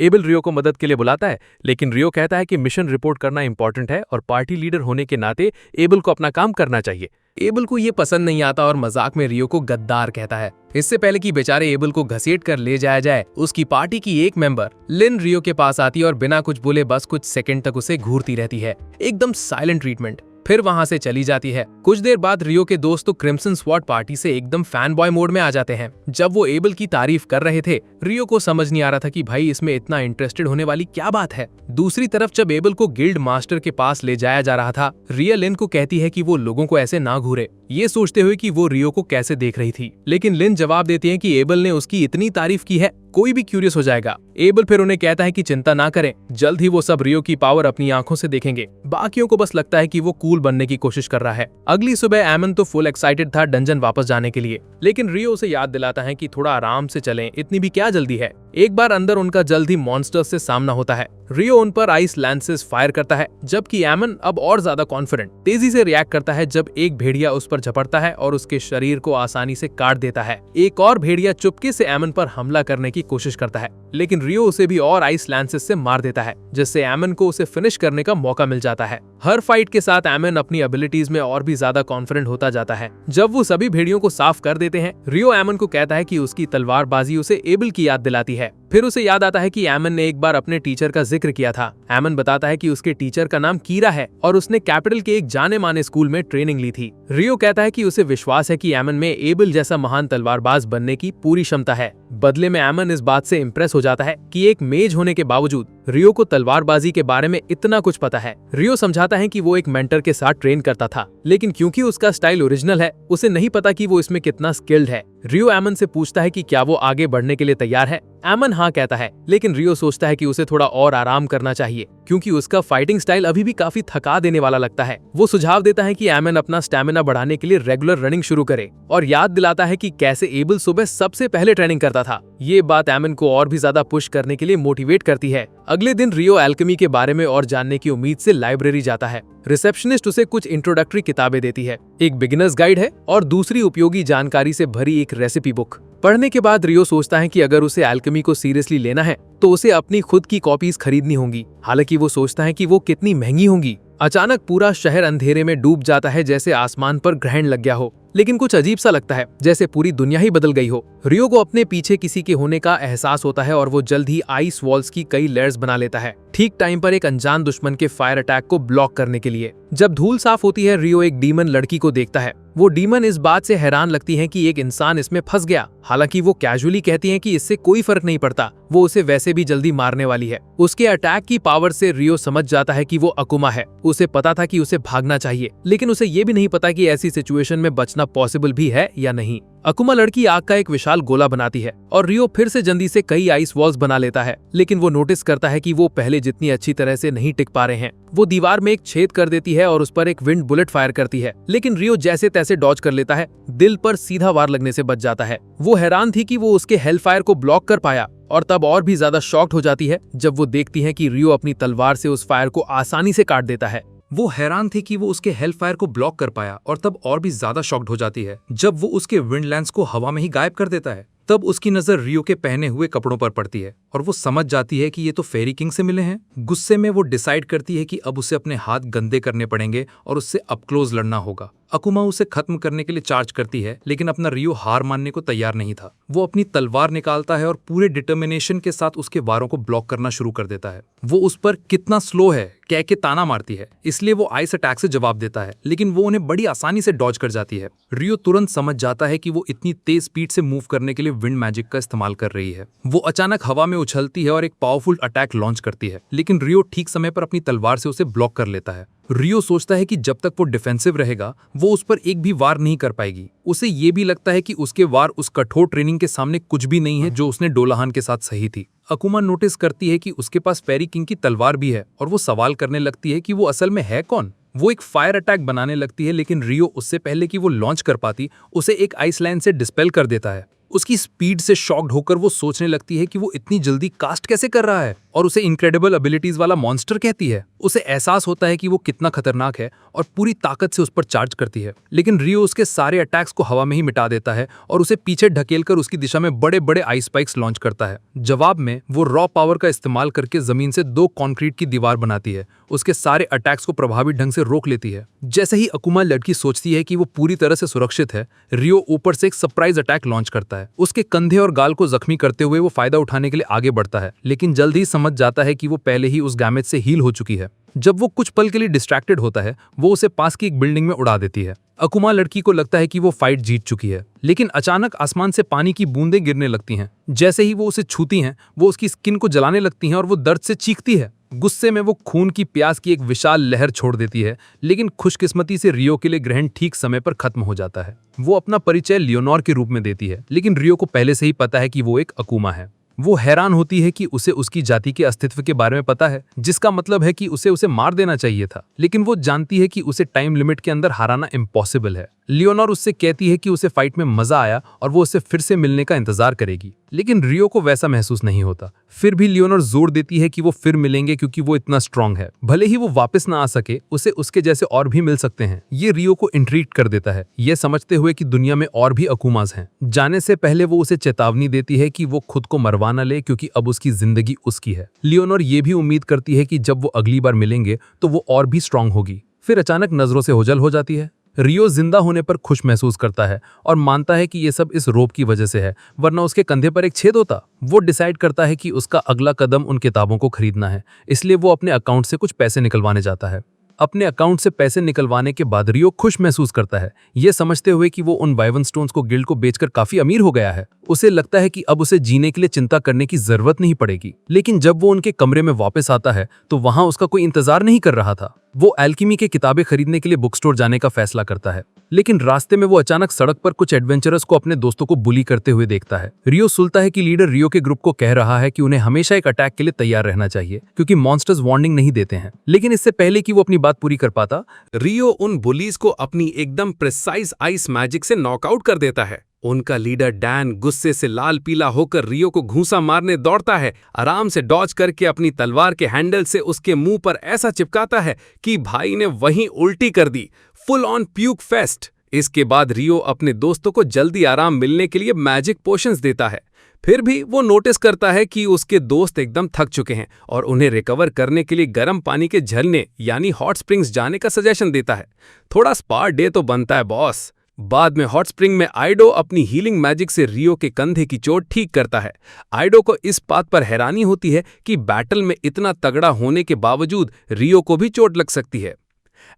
एबल रियो को मदद के लिए बुलाता है, लेकिन रियो कहता है कि मिशन रिपोर्ट करना इंपॉर्टेंट है और पार्टी लीडर होने के नाते एबल को अपना काम करना चाहिए। एबल को ये पसंद नहीं आता और मजाक में रियो को गद्दार कहता है। इससे पहले कि बेचारे एबल को घसीट कर ले जाया जाए, उसकी पार्टी की एक मेंबर लिन रियो के पास आती है और बिना कुछ बोले बस कुछ सेकंड तक उसे घूरती रहती है, एकदम साइलेंट ट्रीटमेंट। फिर वहां से चली जाती है। कुछ देर बाद रियो के दोस्त तो क्रिम्सन स्वॉर्ड पार्टी से एकदम फैन बॉय मोड में आ जाते हैं। जब वो एबल की तारीफ कर रहे थे, रियो को समझ नहीं आ रहा था कि भाई इसमें इतना इंटरेस्टेड होने वाली क्या बात है। दूसरी तरफ जब एबल को गिल्ड मास्टर के पास ले जाया जा रहा था, रिया लिन को कहती है कि वो लोगों को ऐसे ना घूरे, ये सोचते हुए कि वो रियो को कैसे देख रही थी। लेकिन लिन जवाब देती है कि एबल ने उसकी इतनी तारीफ की है, कोई भी क्यूरियस हो जाएगा। एबल फिर उन्हें कहता है कि चिंता ना करें, जल्द ही वो सब रियो की पावर अपनी आंखों से देखेंगे। बाकियों को बस लगता है कि वो कूल बनने की कोशिश कर रहा है। अगली सुबह एमन तो फुल एक्साइटेड था डंजन वापस जाने के लिए, लेकिन रियो उसे याद दिलाता है कि थोड़ा आराम से चलें, इतनी भी क्या जल्दी है। एक बार अंदर उनका जल्द ही मॉन्स्टर्स से सामना होता है। रियो उन पर आइस लैंसेस फायर करता है, जबकि एमन अब और ज्यादा कॉन्फिडेंट तेजी से रिएक्ट करता है जब एक भेड़िया उस पर झपटता है और उसके शरीर को आसानी से काट देता है। एक और भेड़िया चुपके से एमन पर हमला करने की कोशिश करता है, लेकिन रियो उसे भी और आइस लैंसेस से मार देता है, जिससे एमन को उसे फिनिश करने का मौका मिल जाता है। हर फाइट के साथ एमन अपनी एबिलिटीज में और भी ज्यादा कॉन्फिडेंट होता जाता है। जब वो सभी भेड़ियों को साफ कर देते हैं, रियो एमन को कहता है कि उसकी तलवारबाजी उसे एबल की याद दिलाती है। फिर उसे याद आता है कि एमन ने एक बार अपने टीचर का जिक्र किया था। एमन बताता है कि उसके टीचर का नाम कीरा है और उसने कैपिटल के एक जाने माने स्कूल में ट्रेनिंग ली थी। रियो कहता है कि उसे विश्वास है कि एमन में एबल जैसा महान तलवारबाज बनने की पूरी क्षमता है। बदले में एमन इस बात से इम्प्रेस हो जाता है कि एक मेज होने के बावजूद रियो को तलवारबाजी के बारे में इतना कुछ पता है। रियो समझाता है कि वो एक मेंटर के साथ ट्रेन करता था, लेकिन क्योंकि उसका स्टाइल ओरिजिनल है, उसे नहीं पता कि वो इसमें कितना स्किल्ड है। रियो एमन से पूछता है कि क्या वो आगे बढ़ने के लिए तैयार है। एमन हाँ कहता है, लेकिन रियो सोचता है कि उसे थोड़ा और आराम करना चाहिए, क्योंकि उसका फाइटिंग स्टाइल अभी भी काफी थका देने वाला लगता है। वो सुझाव देता है कि एमन अपना स्टैमिना बढ़ाने के लिए रेगुलर रनिंग शुरू करे और याद दिलाता है कि कैसे एबल सुबह सबसे पहले ट्रेनिंग करता था। ये बात एमन को और भी ज्यादा पुश करने के लिए मोटिवेट करती है। अगले दिन रियो एल्केमी के बारे में और जानने की उम्मीद से लाइब्रेरी जाता है। रिसेप्शनिस्ट उसे कुछ इंट्रोडक्टरी किताबें देती है, एक बिगिनर्स गाइड है और दूसरी उपयोगी जानकारी से भरी एक रेसिपी बुक। पढ़ने के बाद रियो सोचता है कि अगर उसे एल्केमी को सीरियसली लेना है तो उसे अपनी खुद की कॉपीज खरीदनी होंगी। हालांकि वो सोचता है कि वो कितनी महंगी होंगी। अचानक पूरा शहर अंधेरे में डूब जाता है, जैसे आसमान पर ग्रहण लग गया हो, लेकिन कुछ अजीब सा लगता है, जैसे पूरी दुनिया ही बदल गई हो। रियो को अपने पीछे किसी के होने का एहसास होता है और वो जल्द ही आइस वॉल्स की कई लेयर्स बना लेता है, ठीक टाइम पर एक अनजान दुश्मन के फायर अटैक को ब्लॉक करने के लिए। जब धूल साफ होती है, रियो एक डीमन लड़की को देखता है। वो डीमन इस बात से हैरान लगती हैं कि एक इंसान इसमें फंस गया। हालांकि वो कैजुअली कहती हैं कि इससे कोई फर्क नहीं पड़ता, वो उसे वैसे भी जल्दी मारने वाली है। उसके अटैक की पावर से रियो समझ जाता है कि वो अकुमा है। उसे पता था कि उसे भागना चाहिए, लेकिन उसे ये भी नहीं पता कि ऐसी सिचुएशन में बचना पॉसिबल भी है या नहीं। अकुमा लड़की आग का एक विशाल गोला बनाती है और रियो फिर से जल्दी से कई आइस वॉल्स बना लेता है, लेकिन वो नोटिस करता है कि वो पहले जितनी अच्छी तरह से नहीं टिक पा रहे हैं। वो दीवार में एक छेद कर देती है और उस पर एक विंड बुलेट फायर करती है, लेकिन रियो जैसे तैसे डॉज कर लेता है। दिल पर सीधा वार लगने से बच जाता है। वो हैरान थी कि वो उसके हेलफायर को ब्लॉक कर पाया, और तब और भी ज्यादा शॉक्ड हो जाती है जब वो देखती है कि रियो अपनी तलवार से उस फायर को आसानी से काट देता है। वो हैरान थी कि वो उसके हेलफायर को ब्लॉक कर पाया, और तब और भी ज्यादा शॉक्ड हो जाती है जब वो उसके विंड लैंस को हवा में ही गायब कर देता है। तब उसकी नजर रियो के पहने हुए कपड़ों पर पड़ती है और वो समझ जाती है कि ये तो फेरी किंग से मिले हैं। गुस्से में वो डिसाइड करती है कि अब उसे अपने हाथ गंदे करने पड़ेंगे और उससे अप क्लोज लड़ना होगा। अकुमा उसे खत्म करने के लिए चार्ज करती है, लेकिन अपना रियो हार मानने को तैयार नहीं था। वो अपनी तलवार निकालता है और पूरे डिटर्मिनेशन के साथ उसके वारों को ब्लॉक करना शुरू कर देता है। वो उस पर कितना स्लो है कह के ताना मारती है, इसलिए वो आइस अटैक से जवाब देता है, लेकिन वो उन्हें बड़ी आसानी से डॉज कर जाती है। रियो तुरंत समझ जाता है कि वो इतनी तेज स्पीड से मूव करने के लिए विंड मैजिक का इस्तेमाल कर रही है। वो अचानक हवा में उछलती है और एक पावरफुल अटैक लॉन्च करती है, लेकिन रियो ठीक समय पर अपनी तलवार से उसे ब्लॉक कर लेता है। रियो सोचता है कि जब तक वो डिफेंसिव रहेगा वो उस पर एक भी वार नहीं कर पाएगी। उसे ये भी लगता है कि उसके वार उस कठोर ट्रेनिंग के सामने कुछ भी नहीं है जो उसने डोलाहान के साथ सही थी। अकुमा नोटिस करती है कि उसके पास फेरी किंग की तलवार भी है और वो सवाल करने लगती है कि वो असल में है कौन। वो एक फायर अटैक बनाने लगती है, लेकिन रियो उससे पहले कि वो लॉन्च कर पाती उसे एक आइसलैंड से डिस्पेल कर देता है। उसकी स्पीड से शॉक्ड होकर वो सोचने लगती है कि वो इतनी जल्दी कास्ट कैसे कर रहा है, और उसे इनक्रेडिबल एबिलिटीज वाला मॉन्स्टर कहती है। उसे एहसास होता है कि वो कितना खतरनाक है और पूरी ताकत से उस पर चार्ज करती है, लेकिन रियो उसके सारे अटैक्स को हवा में ही मिटा देता है और उसे पीछे ढकेलकर उसकी दिशा में बड़े बड़े आइस स्पाइक्स लॉन्च करता है। जवाब में वो रॉ पावर का इस्तेमाल करके जमीन से 2 कंक्रीट की दीवार बनाती है, उसके सारे अटैक्स को प्रभावी ढंग से रोक लेती है। जैसे ही अकुमा लड़की सोचती है कि वो पूरी तरह से सुरक्षित है, रियो ऊपर से एक सरप्राइज अटैक लॉन्च करता है। उसके कंधे और गाल को जख्मी करते हुए वो फायदा उठाने के लिए आगे बढ़ता है, लेकिन जल्द ही समझ जाता है कि वो पहले ही उस डैमेज से हील हो चुकी है। जब वो कुछ पल के लिए डिस्ट्रैक्टेड होता है, वो उसे पास की एक बिल्डिंग में उड़ा देती है। अकुमा लड़की को लगता है कि वो फाइट जीत चुकी है, लेकिन अचानक आसमान से पानी की बूंदें गिरने लगती हैं। जैसे ही वो उसे छूती हैं, वो उसकी स्किन को जलाने लगती हैं और वो दर्द से चीखती है। गुस्से में वो खून की प्यास की एक विशाल लहर छोड़ देती है, लेकिन खुशकिस्मती से रियो के लिए ग्रहण ठीक समय पर खत्म हो जाता है। वो अपना परिचय लियोनोर के रूप में देती है, लेकिन रियो को पहले से ही पता है कि वो एक अकुमा है। वो हैरान होती है कि उसे उसकी जाति के अस्तित्व के बारे में पता है, जिसका मतलब है कि उसे मार देना चाहिए था, लेकिन वो जानती है कि उसे टाइम लिमिट के अंदर हराना इम्पॉसिबल है। लियोनोर उससे कहती है कि उसे फाइट में मजा आया और वो उससे फिर से मिलने का इंतजार करेगी, लेकिन रियो को वैसा महसूस नहीं होता। फिर भी लियोनोर जोर देती है कि वो फिर मिलेंगे क्योंकि वो इतना स्ट्रांग है। भले ही वो वापस ना आ सके, उसे उसके जैसे और भी मिल सकते हैं। ये रियो को इंट्रीट कर देता है, ये समझते हुए कि दुनिया में और भी अकुमास हैं। जाने से पहले वो उसे चेतावनी देती है कि वो खुद को मरवा न ले, क्योंकि अब उसकी जिंदगी उसकी है। लियोनोर ये भी उम्मीद करती है कि जब वो अगली बार मिलेंगे तो वो और भी स्ट्रांग होगी। फिर अचानक नजरों से ओझल हो जाती है। रियो जिंदा होने पर खुश महसूस करता है और मानता है कि ये सब इस रोप की वजह से है, वरना उसके कंधे पर एक छेद होता। वो डिसाइड करता है कि उसका अगला कदम उन किताबों को खरीदना है, इसलिए वो अपने अकाउंट से कुछ पैसे निकलवाने जाता है। अपने अकाउंट से पैसे निकलवाने के बाद रियो खुश महसूस करता है, ये समझते हुए कि वो उन वाइवन स्टोन्स को गिल्ड को बेचकर काफी अमीर हो गया है। उसे लगता है कि अब उसे जीने के लिए चिंता करने की जरूरत नहीं पड़ेगी। लेकिन जब वो उनके कमरे में वापस आता है तो वहां उसका कोई इंतजार नहीं कर रहा था। वो एल्केमी की किताबें खरीदने के लिए बुक स्टोर जाने का फैसला करता है, लेकिन रास्ते में वो अचानक सड़क पर कुछ एडवेंचरर्स को अपने दोस्तों को बुली करते हुए देखता है। रियो सुनता है कि लीडर रियो के ग्रुप को कह रहा है कि उन्हें हमेशा एक अटैक के लिए तैयार रहना चाहिए, क्योंकि मॉन्स्टर्स वार्निंग नहीं देते हैं। लेकिन इससे पहले कि वो अपनी बात पूरी कर पाता, रियो उन बुलीज को अपनी एकदम प्रिसाइज आइस मैजिक से नॉकआउट कर देता है। उनका लीडर डैन गुस्से से लाल पीला होकर रियो को घूंसा मारने दौड़ता है। आराम से डॉज करके अपनी तलवार के हैंडल से उसके मुंह पर ऐसा चिपकाता है कि भाई ने वहीं उल्टी कर दी। Full on puke fest. इसके बाद रियो अपने दोस्तों को जल्दी आराम मिलने के लिए मैजिक पोशंस देता है। फिर भी वो नोटिस करता है कि उसके दोस्त एकदम थक चुके हैं और उन्हें रिकवर करने के लिए गर्म पानी के झरने यानी हॉट स्प्रिंग्स जाने का सजेशन देता है। थोड़ा स्पा डे तो बनता है बॉस। बाद में हॉट स्प्रिंग में आइडो अपनी हीलिंग मैजिक से रियो के कंधे की चोट ठीक करता है। आइडो को इस बात पर हैरानी होती है कि बैटल में इतना तगड़ा होने के बावजूद रियो को भी चोट लग सकती है।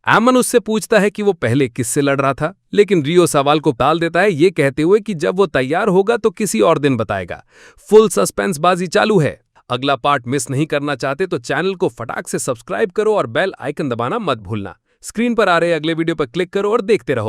एमन उससे पूछता है कि वो पहले किससे लड़ रहा था, लेकिन रियो सवाल को टाल देता है ये कहते हुए कि जब वो तैयार होगा तो किसी और दिन बताएगा। फुल सस्पेंस बाजी चालू है। अगला पार्ट मिस नहीं करना चाहते तो चैनल को फटाक से सब्सक्राइब करो और बेल आइकन दबाना मत भूलना। स्क्रीन पर आ रहे अगले वीडियो पर क्लिक करो और देखते रहो।